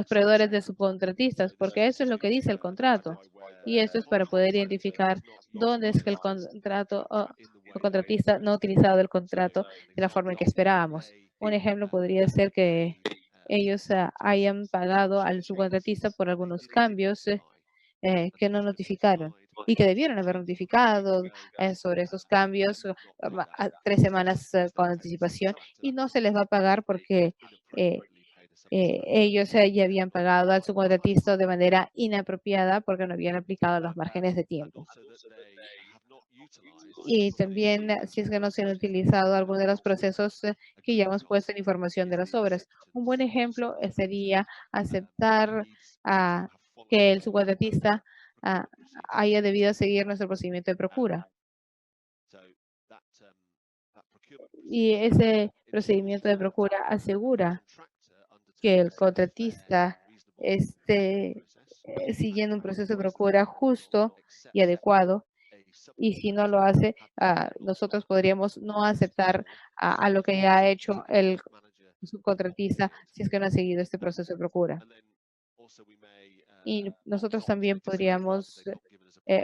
proveedores de subcontratistas, porque eso es lo que dice el contrato. Y esto es para poder identificar dónde es que el contrato o contratista no ha utilizado el contrato de la forma en que esperábamos. Un ejemplo podría ser que ellos hayan pagado al subcontratista por algunos cambios que no notificaron y que debieron haber notificado sobre esos cambios 3 semanas con anticipación y no se les va a pagar porque eh, ellos ya habían pagado al subcontratista de manera inapropiada porque no habían aplicado los márgenes de tiempo. Y también si es que no se han utilizado algunos de los procesos que ya hemos puesto en información de las obras. Un buen ejemplo sería aceptar ah, que el subcontratista ah, haya debido seguir nuestro procedimiento de procura. Y ese procedimiento de procura asegura que el contratista esté siguiendo un proceso de procura justo y adecuado. Y si no lo hace, nosotros podríamos no aceptar a lo que ya ha hecho el subcontratista si es que no ha seguido este proceso de procura. Y nosotros también podríamos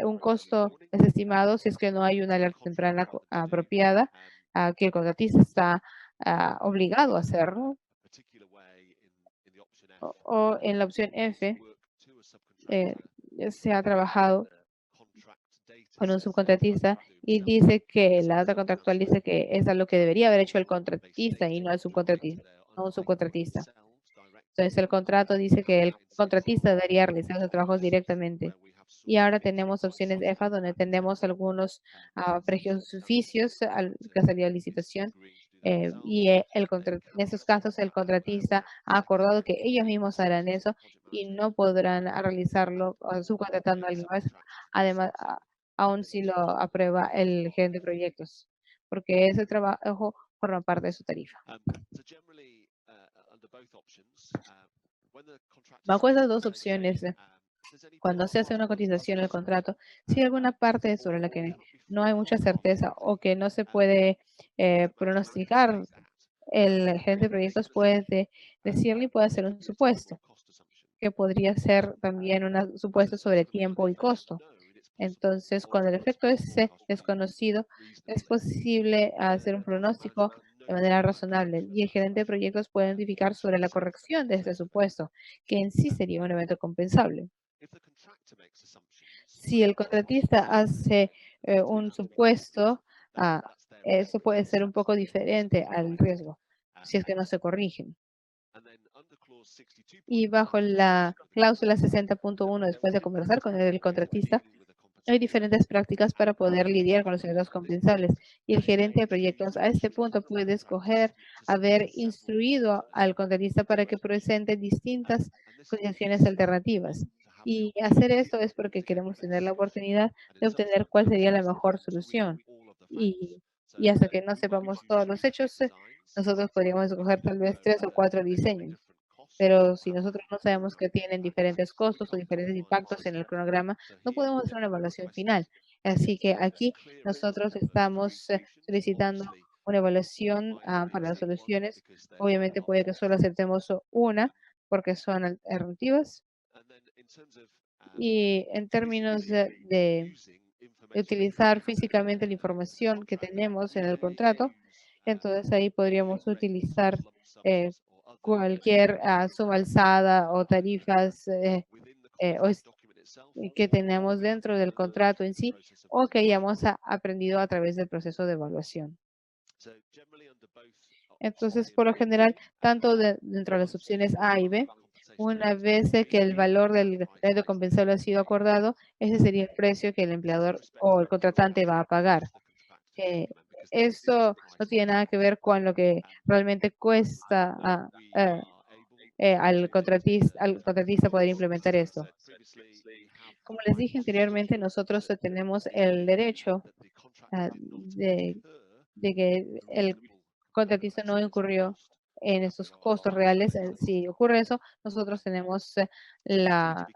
un costo desestimado si es que no hay una alerta temprana apropiada, que el contratista está obligado a hacerlo. O en la opción F, eh, se ha trabajado con un subcontratista y dice que la data contractual dice que es lo que debería haber hecho el contratista y no el subcontratista, no un subcontratista. Entonces el contrato dice que el contratista debería realizar los trabajos directamente. Y ahora tenemos opciones EFA donde tenemos algunos prejuicios que salió a licitación. En esos casos el contratista ha acordado que ellos mismos harán eso y no podrán realizarlo subcontratando a alguien más. Además, aún si lo aprueba el gerente de proyectos, porque ese trabajo forma parte de su tarifa. Bajo esas dos opciones, cuando se hace una cotización del contrato, si hay alguna parte sobre la que no hay mucha certeza o que no se puede pronosticar, el gerente de proyectos puede decirle y puede hacer un supuesto, que podría ser también un supuesto sobre tiempo y costo. Entonces, cuando el efecto es desconocido, es posible hacer un pronóstico de manera razonable y el gerente de proyectos puede notificar sobre la corrección de este supuesto, que en sí sería un evento compensable. Si el contratista hace un supuesto, ah, eso puede ser un poco diferente al riesgo, si es que no se corrigen. Y bajo la cláusula 60.1, después de conversar con el contratista, hay diferentes prácticas para poder lidiar con los eventos compensables y el gerente de proyectos a este punto puede escoger haber instruido al contratista para que presente distintas cotizaciones alternativas. Y hacer esto es porque queremos tener la oportunidad de obtener cuál sería la mejor solución. Y, y hasta que no sepamos todos los hechos, nosotros podríamos escoger tal vez 3 o 4 diseños. Pero si nosotros no sabemos que tienen diferentes costos o diferentes impactos en el cronograma, no podemos hacer una evaluación final. Así que aquí nosotros estamos solicitando una evaluación para las soluciones. Obviamente puede que solo aceptemos una porque son alternativas. Y en términos de utilizar físicamente la información que tenemos en el contrato, entonces ahí podríamos utilizar cualquier suma alzada o tarifas que tenemos dentro del contrato en sí o que hayamos aprendido a través del proceso de evaluación. Entonces, por lo general, tanto dentro de las opciones A y B, una vez que el valor del crédito compensable ha sido acordado, ese sería el precio que el empleador o el contratante va a pagar. Eh, Esto no tiene nada que ver con lo que realmente cuesta al contratista poder implementar esto. Como les dije anteriormente, nosotros tenemos el derecho de que el contratista no incurrió en esos costos reales. Si ocurre eso, nosotros tenemos la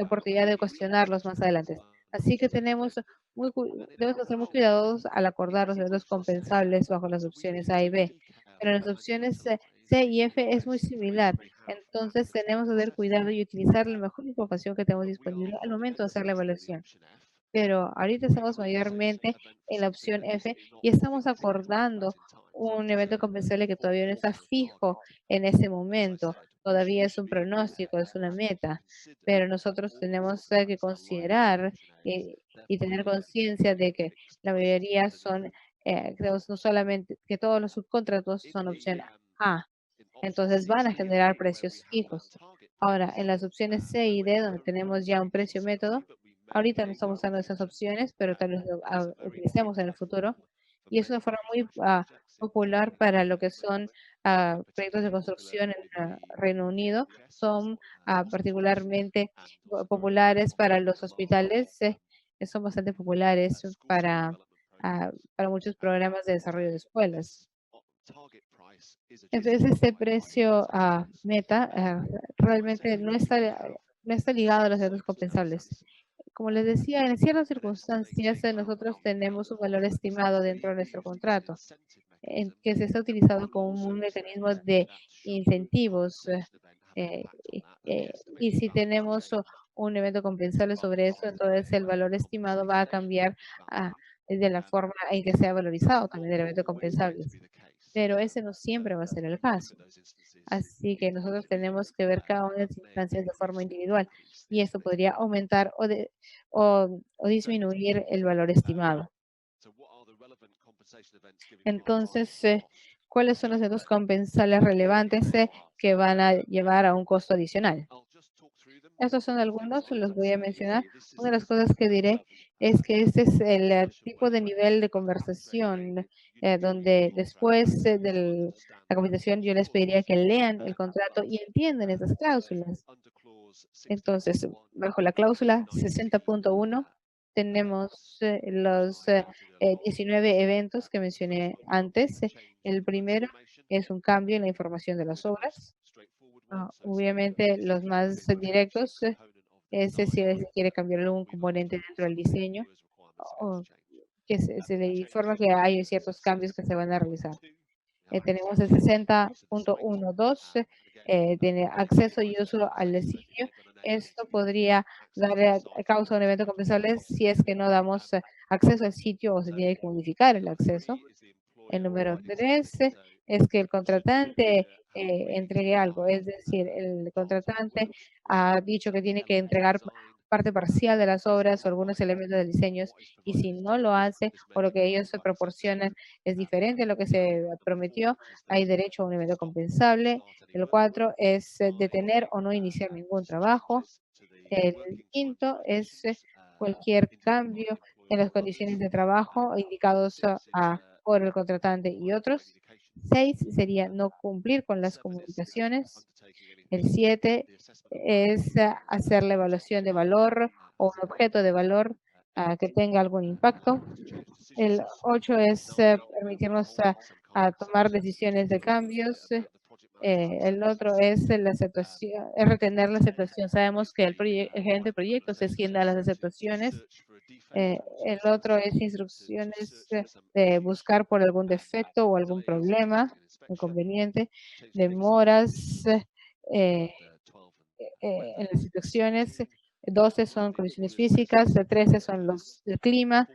oportunidad de cuestionarlos más adelante. Así que debemos ser muy cuidadosos al acordar los derechos compensables bajo las opciones A y B. Pero en las opciones C y F es muy similar. Entonces tenemos que tener cuidado y utilizar la mejor información que tenemos disponible al momento de hacer la evaluación. Pero ahorita estamos mayormente en la opción F y estamos acordando un evento compensable que todavía no está fijo en ese momento. Todavía es un pronóstico, es una meta, pero nosotros tenemos que considerar y tener conciencia de que la mayoría son, creemos no solamente que todos los subcontratos son opción A, entonces van a generar precios fijos. Ahora, en las opciones C y D, donde tenemos ya un precio método, ahorita no estamos usando esas opciones, pero tal vez lo utilicemos en el futuro. Y es una forma muy popular para lo que son proyectos de construcción en Reino Unido. Son particularmente populares para los hospitales. Son bastante populares para muchos programas de desarrollo de escuelas. Entonces, este precio meta realmente no está ligado a los datos compensables. Como les decía, en ciertas circunstancias nosotros tenemos un valor estimado dentro de nuestro contrato, en que se está utilizado como un mecanismo de incentivos. Y si tenemos un evento compensable sobre eso, entonces el valor estimado va a cambiar de la forma en que sea valorizado también el evento compensable. Pero ese no siempre va a ser el caso. Así que nosotros tenemos que ver cada una de las instancias de forma individual y esto podría aumentar o disminuir el valor estimado. Entonces, ¿cuáles son los eventos compensables relevantes que van a llevar a un costo adicional? Estos son algunos, los voy a mencionar. Una de las cosas que diré es que este es el tipo de nivel de conversación donde después de la conversación yo les pediría que lean el contrato y entiendan esas cláusulas. Entonces, bajo la cláusula 60.1 tenemos los 19 eventos que mencioné antes. El primero es un cambio en la información de las obras. Obviamente, los más directos es si se quiere cambiar algún componente dentro del diseño o que se le informa que hay ciertos cambios que se van a realizar. Tenemos el 60.12, tiene acceso y uso al sitio. Esto podría dar causa a un evento compensable si es que no damos acceso al sitio o se tiene que modificar el acceso. El número 3 es que el contratante entregue algo, es decir, el contratante ha dicho que tiene que entregar parte parcial de las obras o algunos elementos de diseños y si no lo hace o lo que ellos se proporcionan es diferente a lo que se prometió, hay derecho a un evento compensable. El 4 es detener o no iniciar ningún trabajo. El quinto es cualquier cambio en las condiciones de trabajo indicados por el contratante y otros. 6 sería no cumplir con las comunicaciones. El 7 es hacer la evaluación de valor o un objeto de valor que tenga algún impacto. El 8 es permitirnos a tomar decisiones de cambios. El otro es la aceptación, es retener la aceptación. Sabemos que el gerente de proyectos es quien da las aceptaciones. El otro es instrucciones de buscar por algún defecto o algún problema, inconveniente, demoras en las instrucciones. 12 son condiciones físicas, 13 son el clima,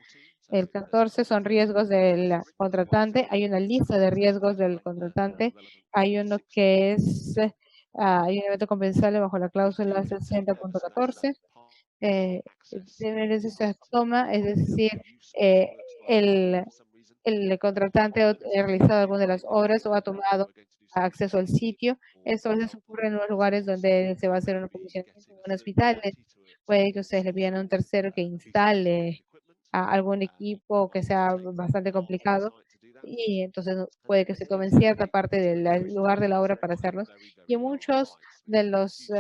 el 14 son riesgos del contratante. Hay una lista de riesgos del contratante. Hay uno que es, hay un evento compensable bajo la cláusula 60.14. tener esa toma, es decir, eh, el, el contratante ha realizado alguna de las obras o ha tomado acceso al sitio. Eso a veces ocurre en los lugares donde se va a hacer una comisión en hospitales. Puede que ustedes le pidan a un tercero que instale algún equipo que sea bastante complicado y entonces puede que se tomen cierta parte del lugar de la obra para hacerlos. Y en muchos de los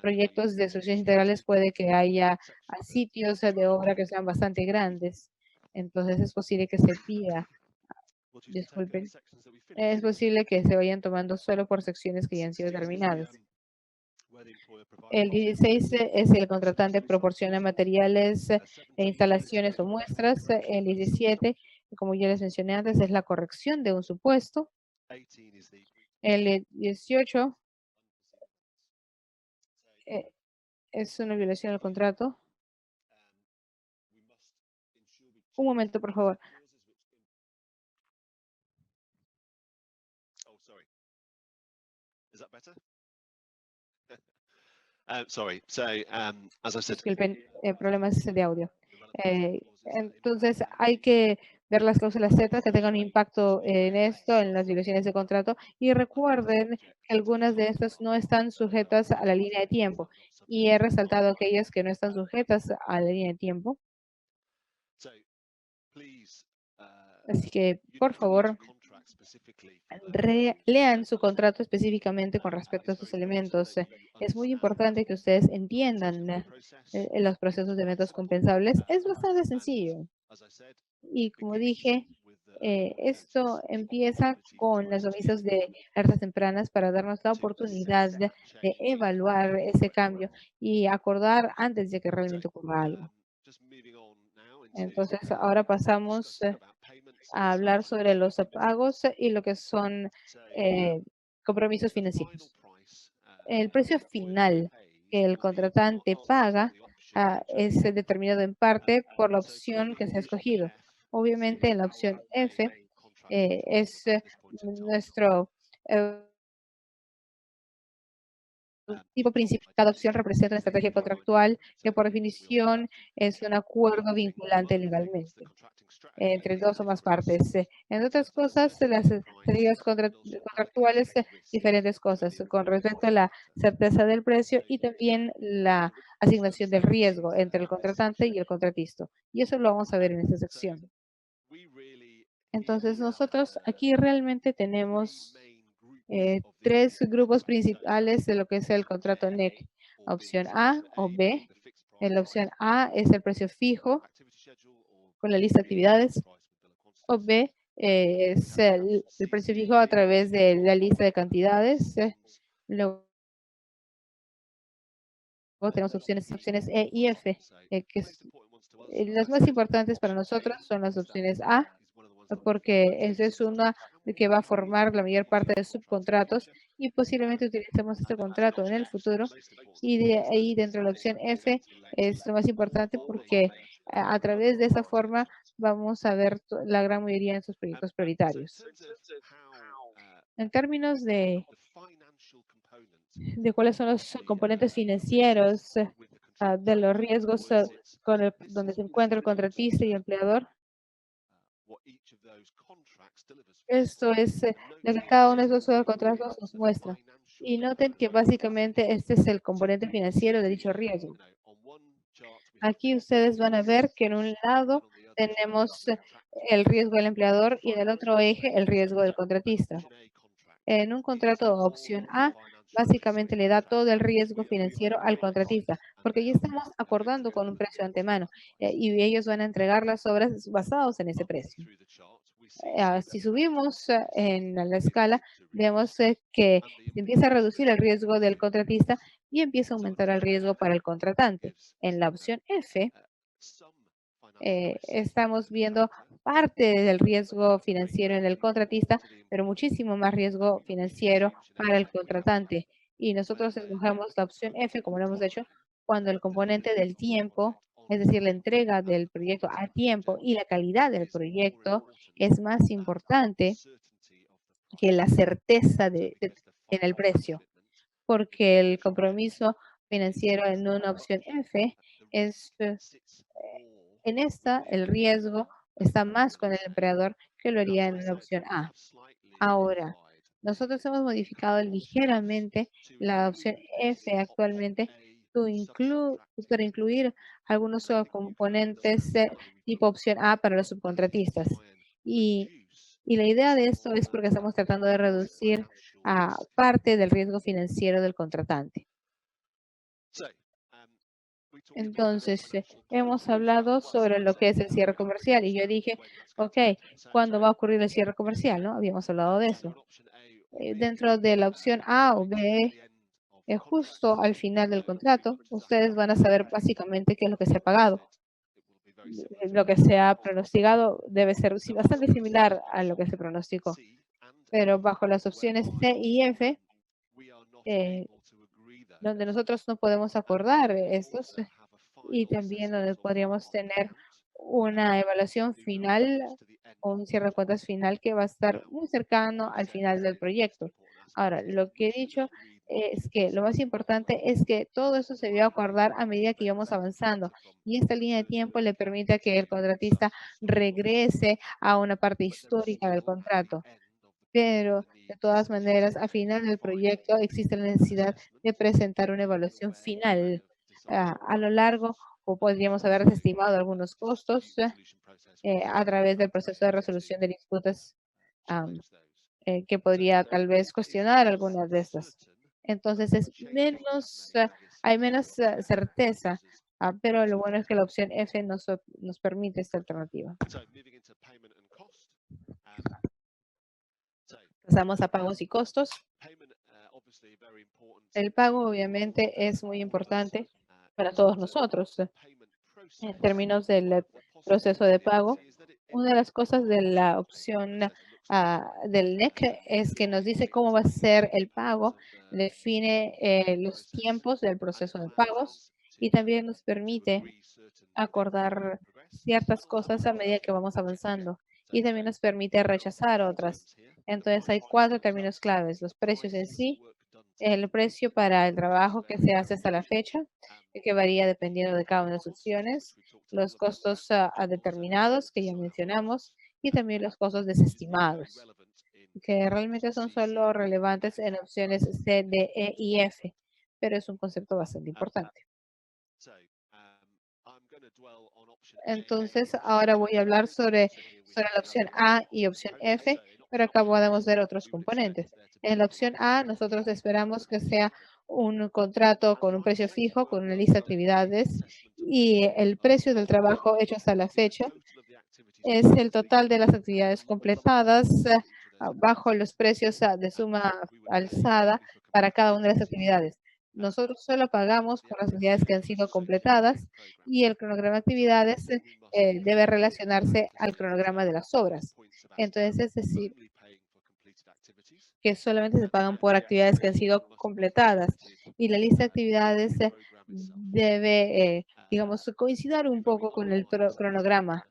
proyectos de soluciones integrales puede que haya sitios de obra que sean bastante grandes. Entonces es posible que se pida, disculpen, es posible que se vayan tomando solo por secciones que ya han sido terminadas. El 16 es el contratante proporciona materiales e instalaciones o muestras. El 17, como ya les mencioné antes, es la corrección de un supuesto. El 18 es una violación al contrato. Un momento, por favor. Disculpen, problemas de audio. Entonces, hay que ver las cláusulas Z que tengan un impacto en esto, en las violaciones de contrato, y recuerden que algunas de estas no están sujetas a la línea de tiempo, y he resaltado aquellas que no están sujetas a la línea de tiempo. Así que, por favor, lean su contrato específicamente con respecto a estos elementos. Es muy importante que ustedes entiendan los procesos de métodos compensables. Es bastante sencillo. Y como dije, esto empieza con los avisos de alertas tempranas para darnos la oportunidad de evaluar ese cambio y acordar antes de que realmente ocurra algo. Entonces, ahora pasamos a hablar sobre los pagos y lo que son eh, compromisos financieros. El precio final que el contratante paga es determinado en parte por la opción que se ha escogido. Obviamente, en la opción F es nuestro tipo principal. Cada opción representa una estrategia contractual que por definición es un acuerdo vinculante legalmente entre dos o más partes. En otras cosas, las estrategias contractuales, diferentes cosas con respecto a la certeza del precio y también la asignación del riesgo entre el contratante y el contratista. Y eso lo vamos a ver en esta sección. Entonces, nosotros aquí realmente tenemos tres grupos principales de lo que es el contrato NEC. Opción A o B. En la opción A es el precio fijo con la lista de actividades. O B es el precio fijo a través de la lista de cantidades. Luego tenemos opciones E y F, las más importantes para nosotros son las opciones A, porque esa es una que va a formar la mayor parte de subcontratos y posiblemente utilicemos este contrato en el futuro. Y de ahí dentro de la opción F es lo más importante porque a través de esa forma vamos a ver la gran mayoría de estos proyectos prioritarios. En términos de cuáles son los componentes financieros de los riesgos donde se encuentra el contratista y el empleador, esto es lo que cada uno de esos contratos nos muestra. Y noten que básicamente este es el componente financiero de dicho riesgo. Aquí ustedes van a ver que en un lado tenemos el riesgo del empleador y en el otro eje el riesgo del contratista. En un contrato opción A, básicamente le da todo el riesgo financiero al contratista, porque ya estamos acordando con un precio de antemano y ellos van a entregar las obras basados en ese precio. Si subimos en la escala, vemos que se empieza a reducir el riesgo del contratista y empieza a aumentar el riesgo para el contratante. En la opción F, estamos viendo parte del riesgo financiero en el contratista, pero muchísimo más riesgo financiero para el contratante. Y nosotros escogemos la opción F, como lo hemos hecho, cuando el componente del tiempo, es decir, la entrega del proyecto a tiempo y la calidad del proyecto es más importante que la certeza en el precio, porque el compromiso financiero en una opción F, es, en esta el riesgo está más con el empleador que lo haría en una opción A. Ahora, nosotros hemos modificado ligeramente la opción F actualmente para incluir algunos componentes tipo opción A para los subcontratistas. Y, y la idea de esto es porque estamos tratando de reducir parte del riesgo financiero del contratante. Entonces, hemos hablado sobre lo que es el cierre comercial y yo dije, ok, ¿cuándo va a ocurrir el cierre comercial? ¿No? Habíamos hablado de eso. Dentro de la opción A o B, justo al final del contrato, ustedes van a saber básicamente qué es lo que se ha pagado. Lo que se ha pronosticado debe ser bastante similar a lo que se pronosticó, pero bajo las opciones C y F, eh, donde nosotros no podemos acordar estos y también donde podríamos tener una evaluación final o un cierre de cuentas final que va a estar muy cercano al final del proyecto. Ahora, lo que he dicho es que lo más importante es que todo eso se debe acordar a medida que íbamos avanzando y esta línea de tiempo le permite que el contratista regrese a una parte histórica del contrato. Pero, de todas maneras, al final del proyecto existe la necesidad de presentar una evaluación final. A lo largo, o podríamos haber desestimado algunos costos a través del proceso de resolución de disputas que podría tal vez cuestionar algunas de estas. Entonces, hay menos certeza, pero lo bueno es que la opción F nos permite esta alternativa. Pasamos a pagos y costos. El pago obviamente es muy importante para todos nosotros. En términos del proceso de pago, una de las cosas de la opción del NEC es que nos dice cómo va a ser el pago, define los tiempos del proceso de pagos y también nos permite acordar ciertas cosas a medida que vamos avanzando y también nos permite rechazar otras. Entonces hay 4 términos claves: los precios en sí, el precio para el trabajo que se hace hasta la fecha, que varía dependiendo de cada una de las opciones, los costos determinados que ya mencionamos y también los costos desestimados, que realmente son solo relevantes en opciones C, D, E y F, pero es un concepto bastante importante. Entonces, ahora voy a hablar sobre la opción A y opción F, pero acá podemos ver otros componentes. En la opción A, nosotros esperamos que sea un contrato con un precio fijo, con una lista de actividades y el precio del trabajo hecho hasta la fecha es el total de las actividades completadas bajo los precios de suma alzada para cada una de las actividades. Nosotros solo pagamos por las actividades que han sido completadas y el cronograma de actividades debe relacionarse al cronograma de las obras. Entonces, es decir, que solamente se pagan por actividades que han sido completadas y la lista de actividades debe, digamos, coincidir un poco con el cronograma.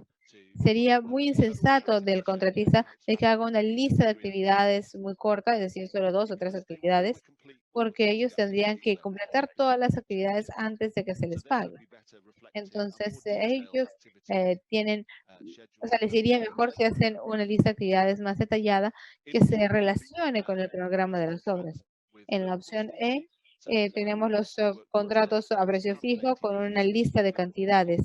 Sería muy insensato del contratista de que haga una lista de actividades muy corta, es decir, solo 2 o 3 actividades, porque ellos tendrían que completar todas las actividades antes de que se les pague. Entonces, ellos tienen, o sea, les iría mejor si hacen una lista de actividades más detallada que se relacione con el cronograma de las obras. En la opción E, tenemos los contratos a precio fijo con una lista de cantidades.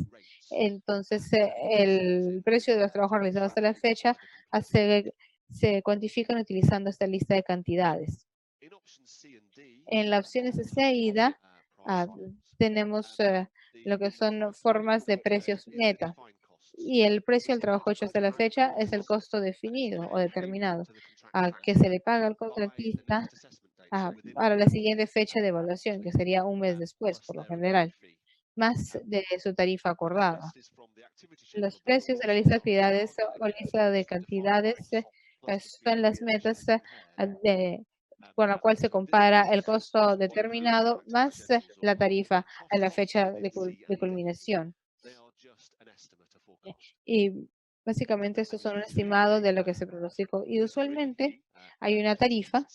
Entonces, el precio de los trabajos realizados hasta la fecha se cuantifican utilizando esta lista de cantidades. En las opciones C y D tenemos lo que son formas de precios neta. Y el precio del trabajo hecho hasta la fecha es el costo definido o determinado que se le paga al contratista para la siguiente fecha de evaluación, que sería un mes después, por lo general, más de su tarifa acordada. Los precios de la lista de actividades o lista de cantidades son las metas con la cual se compara el costo determinado más la tarifa a la fecha de culminación. Y básicamente estos son un estimado de lo que se pronosticó. Y usualmente hay una tarifa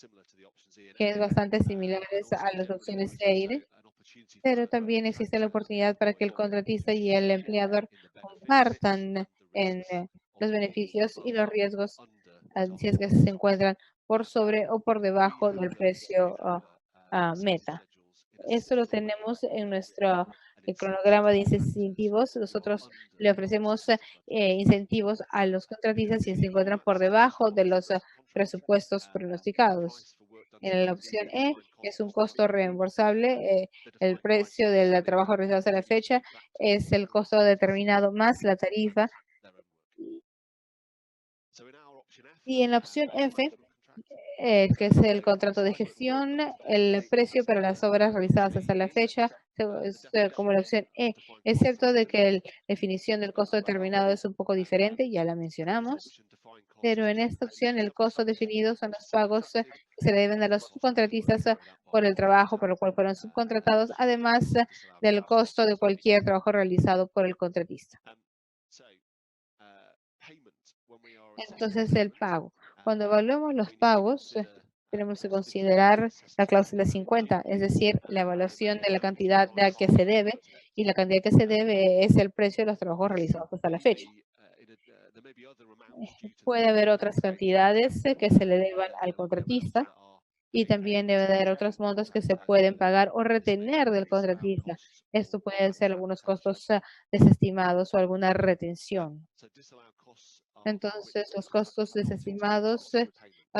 que es bastante similar a las opciones C y D, pero también existe la oportunidad para que el contratista y el empleador compartan en los beneficios y los riesgos si es que se encuentran por sobre o por debajo del precio meta. Eso lo tenemos en nuestro cronograma de incentivos. Nosotros le ofrecemos incentivos a los contratistas si se encuentran por debajo de los presupuestos pronosticados. En la opción E es un costo reembolsable. El precio del trabajo realizado hasta la fecha es el costo determinado más la tarifa. Y en la opción F, que es el contrato de gestión, el precio para las obras realizadas hasta la fecha, es como la opción E, excepto de que la definición del costo determinado es un poco diferente, ya la mencionamos, pero en esta opción el costo definido son los pagos que se le deben a los subcontratistas por el trabajo por el cual fueron subcontratados, además del costo de cualquier trabajo realizado por el contratista. Entonces, el pago. Cuando evaluamos los pagos, tenemos que considerar la cláusula 50, es decir, la evaluación de la cantidad de que se debe, y la cantidad que se debe es el precio de los trabajos realizados hasta la fecha. Puede haber otras cantidades que se le deban al contratista y también debe haber otros montos que se pueden pagar o retener del contratista. Esto puede ser algunos costos desestimados o alguna retención. Entonces, los costos desestimados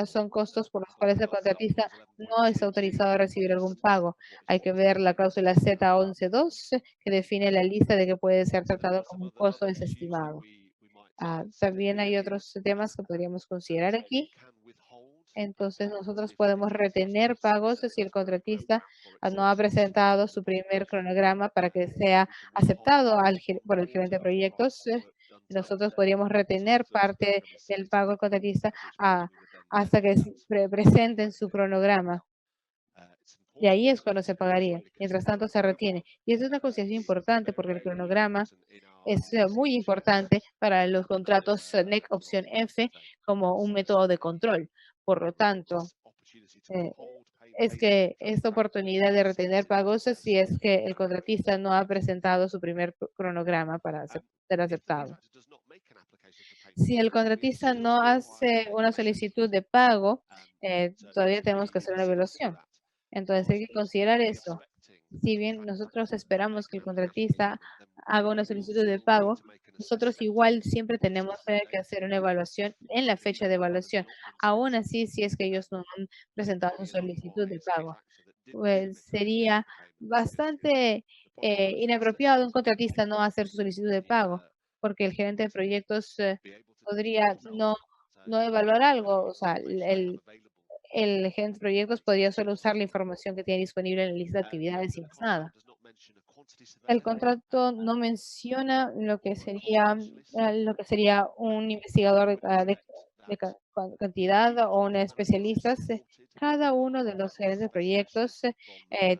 son costos por los cuales el contratista no es autorizado a recibir algún pago. Hay que ver la cláusula Z11.2 que define la lista de que puede ser tratado como un costo desestimado. También hay otros temas que podríamos considerar aquí. Entonces, nosotros podemos retener pagos si el contratista no ha presentado su primer cronograma para que sea aceptado por el gerente de proyectos. Nosotros podríamos retener parte del pago al contratista hasta que presenten su cronograma. Y ahí es cuando se pagaría. Mientras tanto, se retiene. Y eso es una consideración importante porque el cronograma es muy importante para los contratos NEC opción F como un método de control. Por lo tanto, eh, es que esta oportunidad de retener pagos si es que el contratista no ha presentado su primer cronograma para ser aceptado. Si el contratista no hace una solicitud de pago, todavía tenemos que hacer una evaluación. Entonces hay que considerar eso. Si bien nosotros esperamos que el contratista haga una solicitud de pago, nosotros igual siempre tenemos que hacer una evaluación en la fecha de evaluación. Aún así, si es que ellos no han presentado su solicitud de pago, pues sería bastante inapropiado un contratista no hacer su solicitud de pago, porque el gerente de proyectos podría no evaluar algo. O sea, el gerente de proyectos podría solo usar la información que tiene disponible en la lista de actividades y más nada. El contrato no menciona lo que sería un investigador cantidad o un especialista. Cada uno de los gerentes de proyectos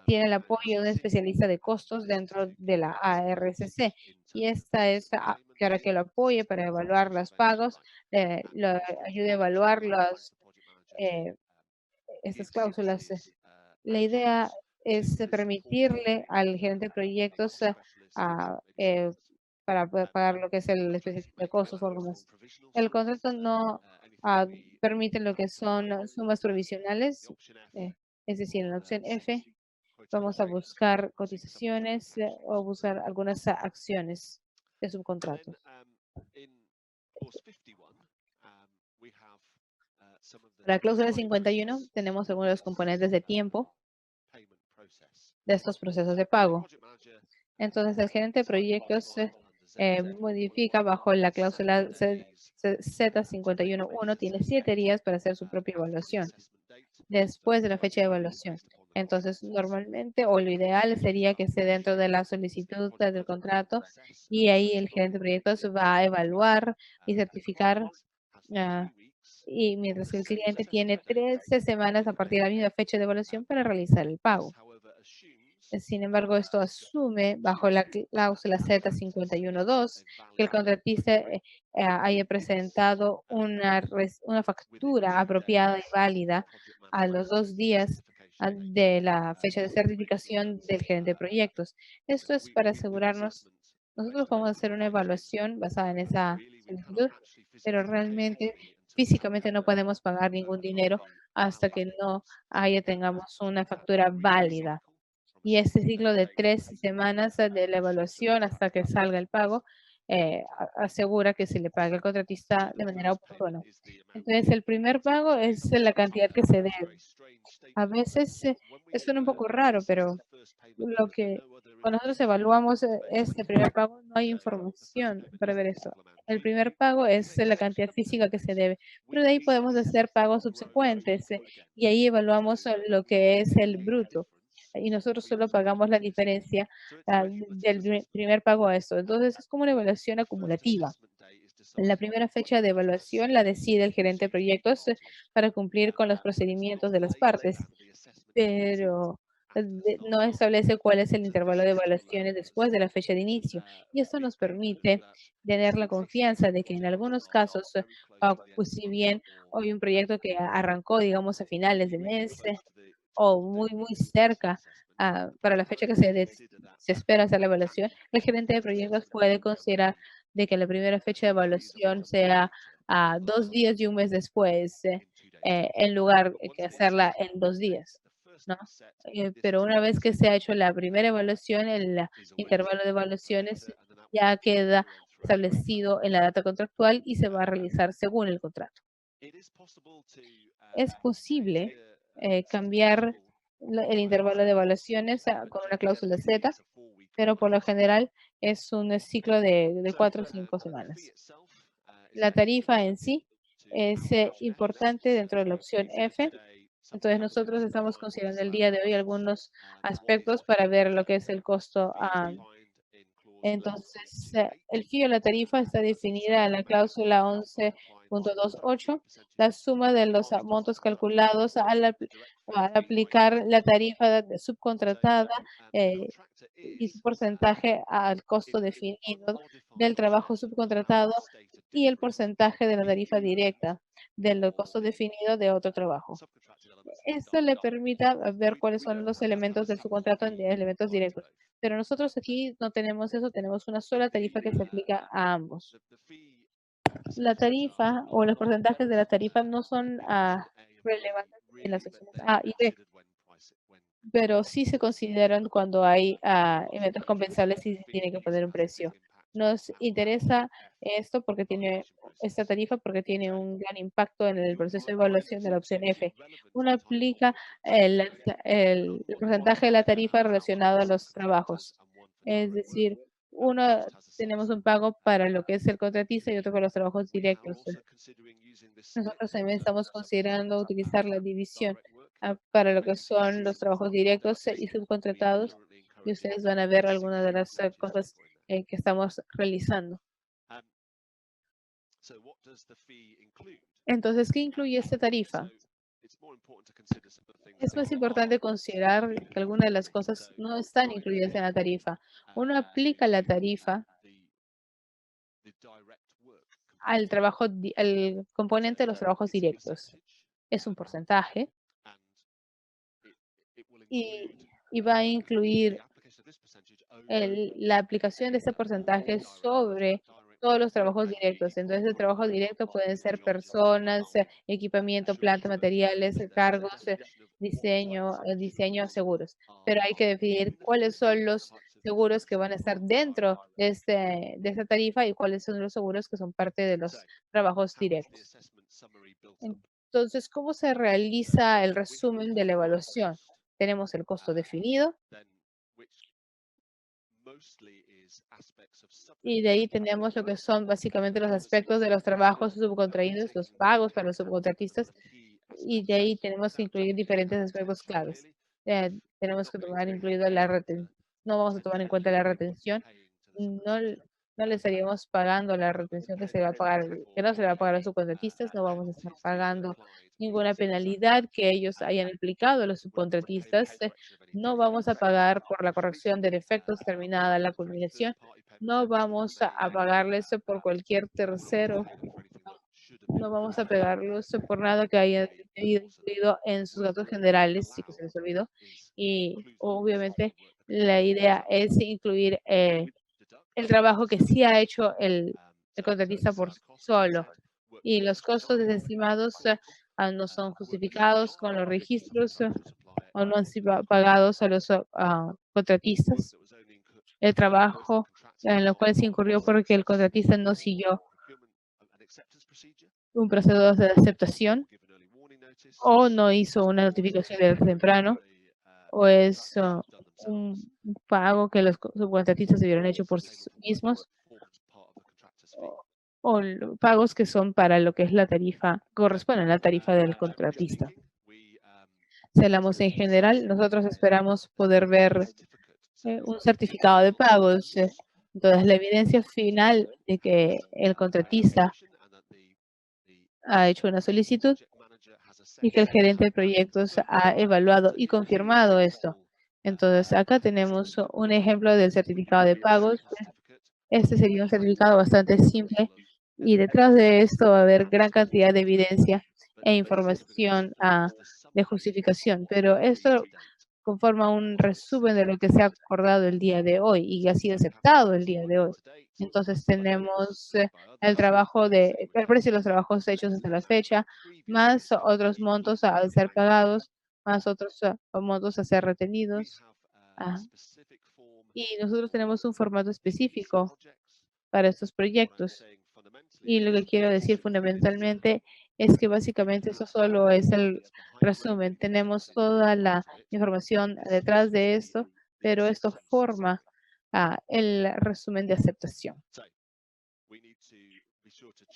tiene el apoyo de un especialista de costos dentro de la ARCC. Y esta es para que lo apoye para evaluar los pagos, lo ayude a evaluar eh, estas cláusulas. La idea es permitirle al gerente de proyectos a, eh, para poder pagar lo que es el especialista de costos o algo más. El contrato no ah, permite lo que son sumas provisionales, es decir, en la opción F vamos a buscar cotizaciones o buscar algunas acciones de subcontratos. Para la cláusula 51 tenemos algunos de los componentes de tiempo de estos procesos de pago. Entonces, el gerente de proyectos modifica bajo la cláusula Z51.1, tiene 7 días para hacer su propia evaluación después de la fecha de evaluación. Entonces, normalmente o lo ideal sería que esté dentro de la solicitud del contrato y ahí el gerente de proyectos va a evaluar y certificar. ah, y mientras que el cliente tiene 13 semanas a partir de la misma fecha de evaluación para realizar el pago. Sin embargo, esto asume bajo la cláusula Z51.2 que el contratista haya presentado una factura apropiada y válida a los 2 días de la fecha de certificación del gerente de proyectos. Esto es para asegurarnos, nosotros vamos a hacer una evaluación basada en esa solicitud, pero realmente físicamente no podemos pagar ningún dinero hasta que no tengamos una factura válida. Y este ciclo de 3 semanas de la evaluación hasta que salga el pago asegura que se le pague al contratista de manera oportuna. Entonces, el primer pago es la cantidad que se debe. A veces suena un poco raro, pero cuando nosotros evaluamos este primer pago, no hay información para ver eso. El primer pago es la cantidad física que se debe, pero de ahí podemos hacer pagos subsecuentes y ahí evaluamos lo que es el bruto. Y nosotros solo pagamos la diferencia del primer pago a esto. Entonces es como una evaluación acumulativa. La primera fecha de evaluación la decide el gerente de proyectos para cumplir con los procedimientos de las partes, pero no establece cuál es el intervalo de evaluaciones después de la fecha de inicio. Y esto nos permite tener la confianza de que en algunos casos, pues si bien hay un proyecto que arrancó, digamos, a finales de mes o muy cerca para la fecha que se espera hacer la evaluación, el gerente de proyectos puede considerar de que la primera fecha de evaluación sea 2 días y un mes después, en lugar de que hacerla en 2 días, ¿no? Pero una vez que se ha hecho la primera evaluación, el intervalo de evaluaciones ya queda establecido en la data contractual y se va a realizar según el contrato. Es posible cambiar el intervalo de evaluaciones con una cláusula Z, pero por lo general es un ciclo de 4 o 5 semanas. La tarifa en sí es importante dentro de la opción F. Entonces nosotros estamos considerando el día de hoy algunos aspectos para ver lo que es el costo. Entonces, el fee o la tarifa está definida en la cláusula 11.28, la suma de los montos calculados al aplicar la tarifa subcontratada y su porcentaje al costo definido del trabajo subcontratado y el porcentaje de la tarifa directa del costo definido de otro trabajo. Esto le permita ver cuáles son los elementos de su contrato en elementos directos. Pero nosotros aquí no tenemos eso, tenemos una sola tarifa que se aplica a ambos. La tarifa o los porcentajes de la tarifa no son relevantes en las secciones A y B, pero sí se consideran cuando hay eventos compensables y se tiene que poner un precio. Nos interesa esto porque tiene esta tarifa porque tiene un gran impacto en el proceso de evaluación de la opción F. Uno aplica el porcentaje de la tarifa relacionado a los trabajos. Es decir, uno tenemos un pago para lo que es el contratista y otro para los trabajos directos. Nosotros también estamos considerando utilizar la división para lo que son los trabajos directos y subcontratados, y ustedes van a ver algunas de las cosas que estamos realizando. Entonces, ¿qué incluye esta tarifa? Es más importante considerar que algunas de las cosas no están incluidas en la tarifa. Uno aplica la tarifa al componente de los trabajos directos. Es un porcentaje y va a incluir la aplicación de ese porcentaje sobre todos los trabajos directos. Entonces, el trabajo directo pueden ser personas, equipamiento, planta, materiales, cargos, diseño, seguros. Pero hay que definir cuáles son los seguros que van a estar dentro de esta tarifa y cuáles son los seguros que son parte de los trabajos directos. Entonces, ¿cómo se realiza el resumen de la evaluación? Tenemos el costo definido y de ahí tenemos lo que son básicamente los aspectos de los trabajos subcontraídos, los pagos para los subcontratistas, y de ahí tenemos que incluir diferentes aspectos claves. Tenemos que tomar incluido la retención, no vamos a tomar en cuenta la retención, no, no le estaríamos pagando la retención que se va a pagar, que no se le va a pagar a los subcontratistas, no vamos a estar pagando ninguna penalidad que ellos hayan aplicado a los subcontratistas, no vamos a pagar por la corrección de defectos terminada la culminación, no vamos a pagarles por cualquier tercero no vamos a pegarlos por nada que haya incluido en sus datos generales, si que se les olvidó. Y obviamente la idea es incluir el trabajo que sí ha hecho el contratista por sí solo. Y los costos desestimados no son justificados con los registros o no han sido pagados a los contratistas. El trabajo en lo cual se incurrió porque el contratista no siguió un proceso de aceptación o no hizo una notificación de temprano o es un pago que los subcontratistas hubieran hecho por sí mismos o pagos que son para lo que es la tarifa, corresponden a la tarifa del contratista. Celamos en general, nosotros esperamos poder ver un certificado de pagos. Entonces, la evidencia final de que el contratista ha hecho una solicitud y que el gerente de proyectos ha evaluado y confirmado esto. Entonces, acá tenemos un ejemplo del certificado de pagos. Este sería un certificado bastante simple y detrás de esto va a haber gran cantidad de evidencia e información de justificación. Pero esto conforma un resumen de lo que se ha acordado el día de hoy y ha sido aceptado el día de hoy. Entonces tenemos el precio de los trabajos hechos hasta la fecha, más otros montos a ser pagados, más otros montos a ser retenidos. Y nosotros tenemos un formato específico para estos proyectos. Y lo que quiero decir fundamentalmente es que básicamente eso solo es el resumen. Tenemos toda la información detrás de esto, pero esto forma el resumen de aceptación.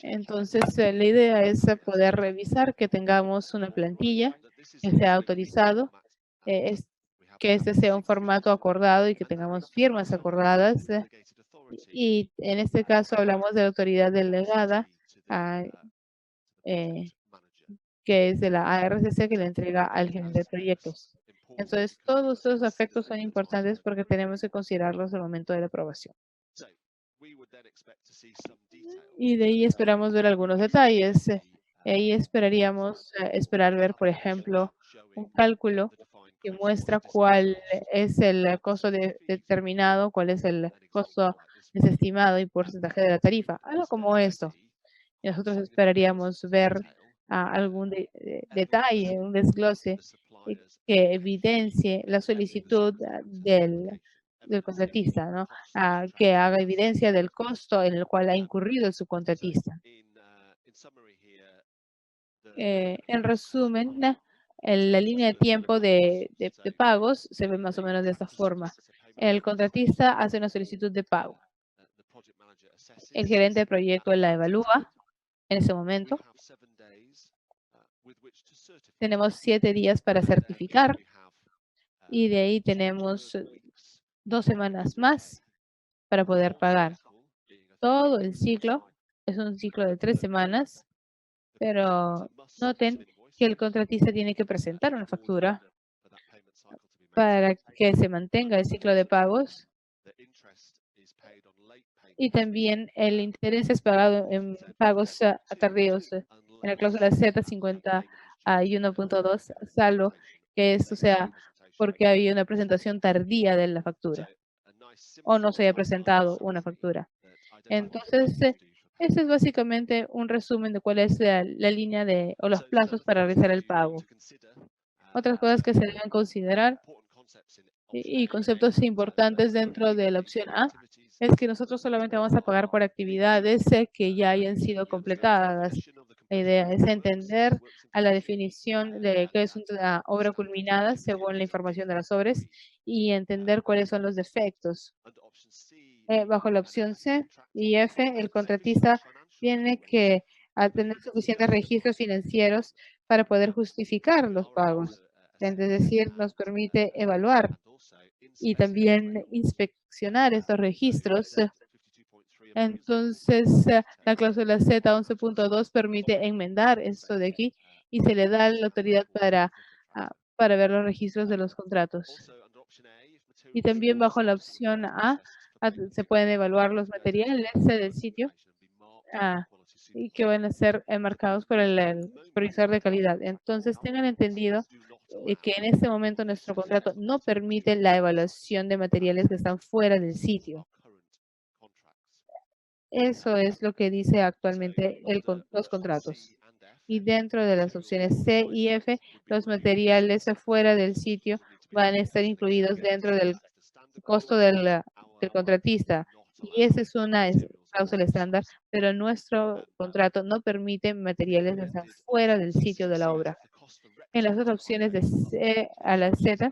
Entonces, la idea es poder revisar que tengamos una plantilla que sea autorizado, que este sea un formato acordado y que tengamos firmas acordadas. Y en este caso hablamos de la autoridad delegada, eh, que es de la ARCC que le entrega al gerente de proyectos. Entonces, todos estos aspectos son importantes porque tenemos que considerarlos al momento de la aprobación. Y de ahí esperamos ver algunos detalles. Ahí esperaríamos esperar ver, por ejemplo, un cálculo que muestra cuál es el costo determinado, cuál es el costo desestimado y porcentaje de la tarifa. Algo como esto. Y nosotros esperaríamos ver algún detalle, un desglose que evidencie la solicitud del contratista, ¿no? Que haga evidencia del costo en el cual ha incurrido el subcontratista. En resumen, en la línea de tiempo de pagos se ve más o menos de esta forma. El contratista hace una solicitud de pago. El gerente de proyecto la evalúa en ese momento. Tenemos 7 días para certificar y de ahí tenemos 2 semanas más para poder pagar. Todo el ciclo es un ciclo de 3 semanas, pero noten que el contratista tiene que presentar una factura para que se mantenga el ciclo de pagos y también el interés es pagado en pagos tardíos en la cláusula Z51.2, salvo que esto sea porque había una presentación tardía de la factura o no se haya presentado una factura. Entonces, ese es básicamente un resumen de cuál es la línea o los plazos para realizar el pago. Otras cosas que se deben considerar y conceptos importantes dentro de la opción A es que nosotros solamente vamos a pagar por actividades que ya hayan sido completadas. La idea es entender a la definición de qué es una obra culminada según la información de las obras y entender cuáles son los defectos. Bajo la opción C y F, el contratista tiene que tener suficientes registros financieros para poder justificar los pagos. Es decir, nos permite evaluar y también inspeccionar estos registros. Entonces, la cláusula Z11.2 permite enmendar esto de aquí y se le da la autoridad para ver los registros de los contratos. Y también bajo la opción A se pueden evaluar los materiales del sitio y que van a ser marcados por el supervisor de calidad. Entonces, tengan entendido que en este momento nuestro contrato no permite la evaluación de materiales que están fuera del sitio. Eso es lo que dice actualmente los contratos. Y dentro de las opciones C y F, los materiales afuera del sitio van a estar incluidos dentro del costo del contratista. Y esa es una cláusula estándar, pero nuestro contrato no permite materiales que están fuera del sitio de la obra. En las otras opciones de C a la Z,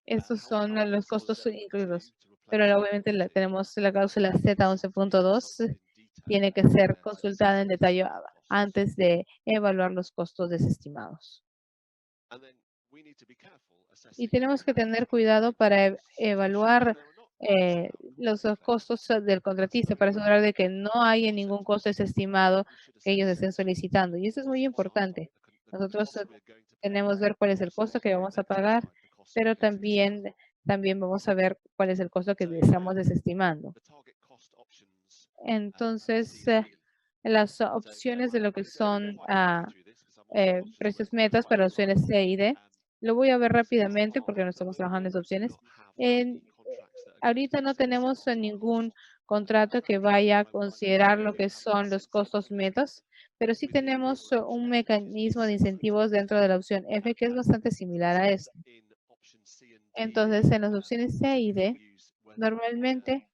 estos son los costos incluidos. Pero obviamente tenemos la cláusula Z11.2, tiene que ser consultada en detalle antes de evaluar los costos desestimados. Y tenemos que tener cuidado para evaluar los costos del contratista para asegurar de que no haya ningún costo desestimado que ellos estén solicitando. Y eso es muy importante. Nosotros tenemos que ver cuál es el costo que vamos a pagar, pero también vamos a ver cuál es el costo que estamos desestimando. Entonces, las opciones de lo que son precios metas para opciones C y D, lo voy a ver rápidamente porque no estamos trabajando en esas opciones. Ahorita no tenemos ningún contrato que vaya a considerar lo que son los costos metas, pero sí tenemos un mecanismo de incentivos dentro de la opción F que es bastante similar a esto. Entonces, en las opciones C y D, normalmente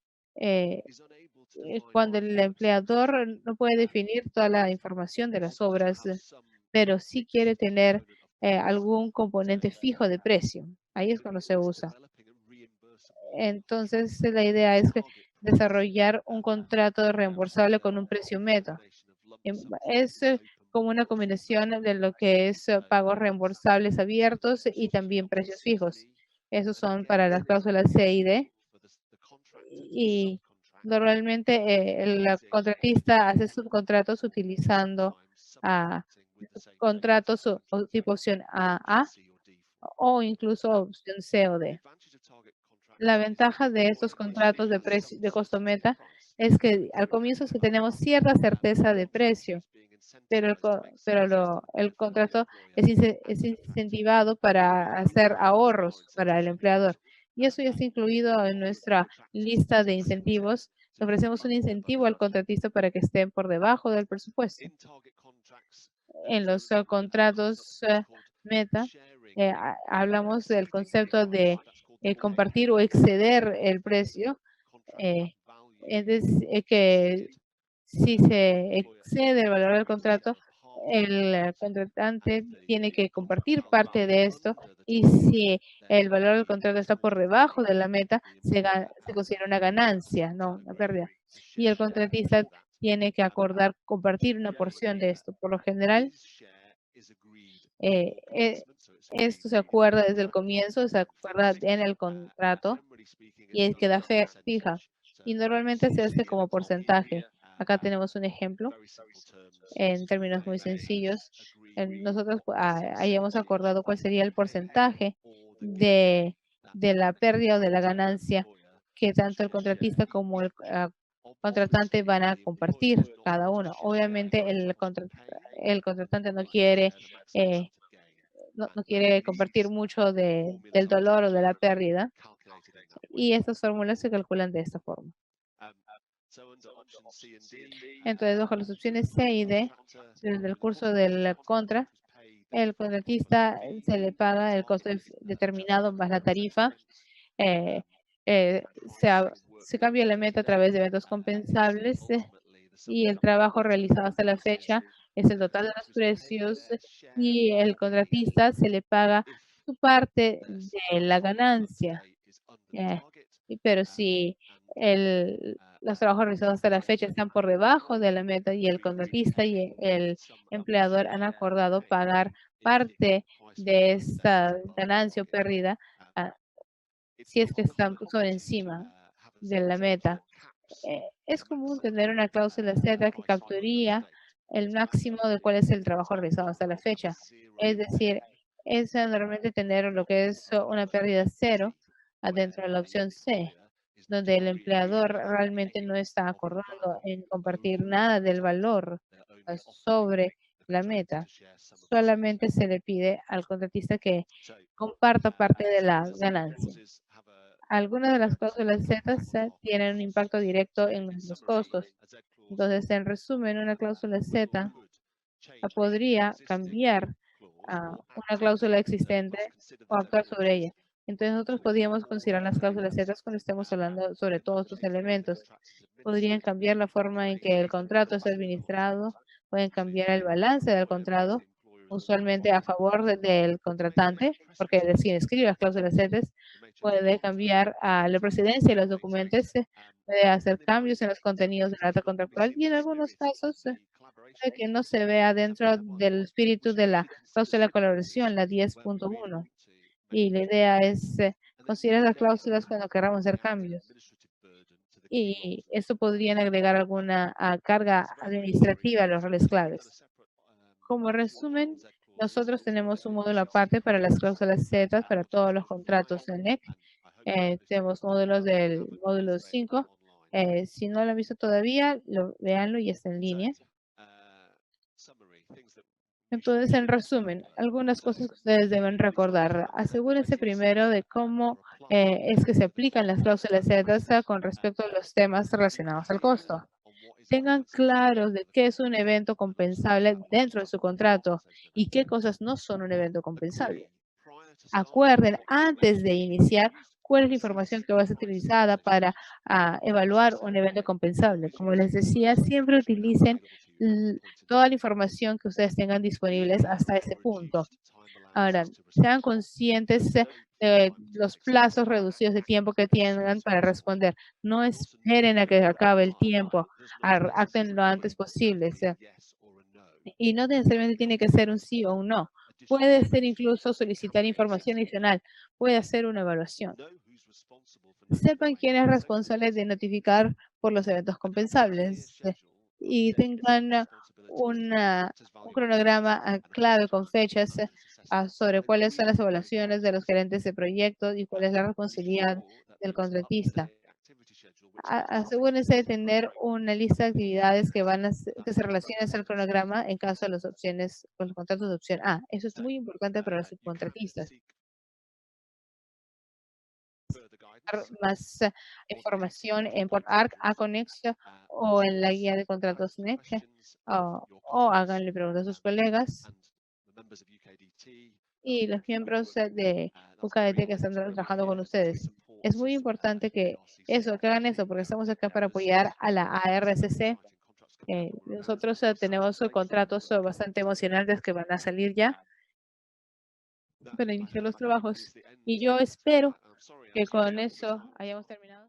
cuando el empleador no puede definir toda la información de las obras, pero sí quiere tener algún componente fijo de precio. Ahí es cuando se usa. Entonces, la idea es desarrollar un contrato reembolsable con un precio meta. Es como una combinación de lo que es pagos reembolsables abiertos y también precios fijos. Esos son para las cláusulas C y D. Y normalmente el contratista hace subcontratos utilizando contratos o tipo opción A o incluso opción C o D. La ventaja de estos contratos de costo meta es que al comienzo sí tenemos cierta certeza de precio, pero el contrato es incentivado para hacer ahorros para el empleador. Y eso ya está incluido en nuestra lista de incentivos. Ofrecemos un incentivo al contratista para que estén por debajo del presupuesto. En los contratos meta, hablamos del concepto de compartir o exceder el precio. Es decir, que si se excede el valor del contrato, el contratante tiene que compartir parte de esto y si el valor del contrato está por debajo de la meta, se considera una ganancia, no una pérdida. Y el contratista tiene que acordar compartir una porción de esto. Por lo general, esto se acuerda desde el comienzo, se acuerda en el contrato y queda fija. Y normalmente se hace como porcentaje. Acá tenemos un ejemplo en términos muy sencillos. Nosotros hayamos acordado cuál sería el porcentaje de la pérdida o de la ganancia que tanto el contratista como el contratante van a compartir cada uno. Obviamente el contratante no quiere no quiere compartir mucho del dolor o de la pérdida y estas fórmulas se calculan de esta forma. Entonces, bajo las opciones C y D, desde el curso del contra, el contratista se le paga el costo determinado más la tarifa. eh, eh, se cambia la meta a través de eventos compensables y el trabajo realizado hasta la fecha es el total de los precios y el contratista se le paga su parte de la ganancia. Pero si los trabajos realizados hasta la fecha están por debajo de la meta y el contratista y el empleador han acordado pagar parte de esta ganancia o pérdida, si es que están por encima de la meta. Es común tener una cláusula Z que capturaría el máximo de cuál es el trabajo realizado hasta la fecha. Es decir, es normalmente tener lo que es una pérdida cero adentro de la opción C. donde el empleador realmente no está acordado en compartir nada del valor sobre la meta. Solamente se le pide al contratista que comparta parte de la ganancia. Algunas de las cláusulas Z tienen un impacto directo en nuestros costos. Entonces, en resumen, una cláusula Z podría cambiar una cláusula existente o actuar sobre ella. Entonces, nosotros podríamos considerar las cláusulas Z cuando estemos hablando sobre todos estos elementos. Podrían cambiar la forma en que el contrato es administrado, pueden cambiar el balance del contrato, usualmente a favor del contratante, porque si escribe las cláusulas Z, puede cambiar a la precedencia de los documentos, puede hacer cambios en los contenidos de la data contractual y en algunos casos que no se vea dentro del espíritu de la cláusula de colaboración, la 10.1. Y la idea es considerar las cláusulas cuando queramos hacer cambios. Y esto podría agregar alguna carga administrativa a los roles claves. Como resumen, nosotros tenemos un módulo aparte para las cláusulas Z para todos los contratos en NEC. Tenemos módulos del módulo 5. Si no lo han visto todavía, véanlo y está en línea. Entonces, en resumen, algunas cosas que ustedes deben recordar. Asegúrense primero de cómo es que se aplican las cláusulas Z con respecto a los temas relacionados al costo. Tengan claros de qué es un evento compensable dentro de su contrato y qué cosas no son un evento compensable. Acuerden antes de iniciar cuál es la información que va a ser utilizada para evaluar un evento compensable. Como les decía, siempre utilicen toda la información que ustedes tengan disponibles hasta ese punto. Ahora, sean conscientes de los plazos reducidos de tiempo que tengan para responder. No esperen a que acabe el tiempo, acten lo antes posible. Y no necesariamente tiene que ser un sí o un no. Puede ser incluso solicitar información adicional. Puede hacer una evaluación. Sepan quién es responsable de notificar por los eventos compensables y tengan un cronograma clave con fechas sobre cuáles son las evaluaciones de los gerentes de proyectos y cuál es la responsabilidad del contratista. Asegúrense de tener una lista de actividades que se relacionen al cronograma en caso de las opciones, con los contratos de opción A. Eso es muy importante para los subcontratistas. Más información en PortArc, Aconex o en la guía de contratos NEC o háganle preguntas a sus colegas y los miembros de UKDT que están trabajando con ustedes. Es muy importante que hagan eso, porque estamos acá para apoyar a la ARCC. Nosotros tenemos contratos bastante emocionantes que van a salir ya para iniciar los trabajos. Y yo espero que con eso hayamos terminado.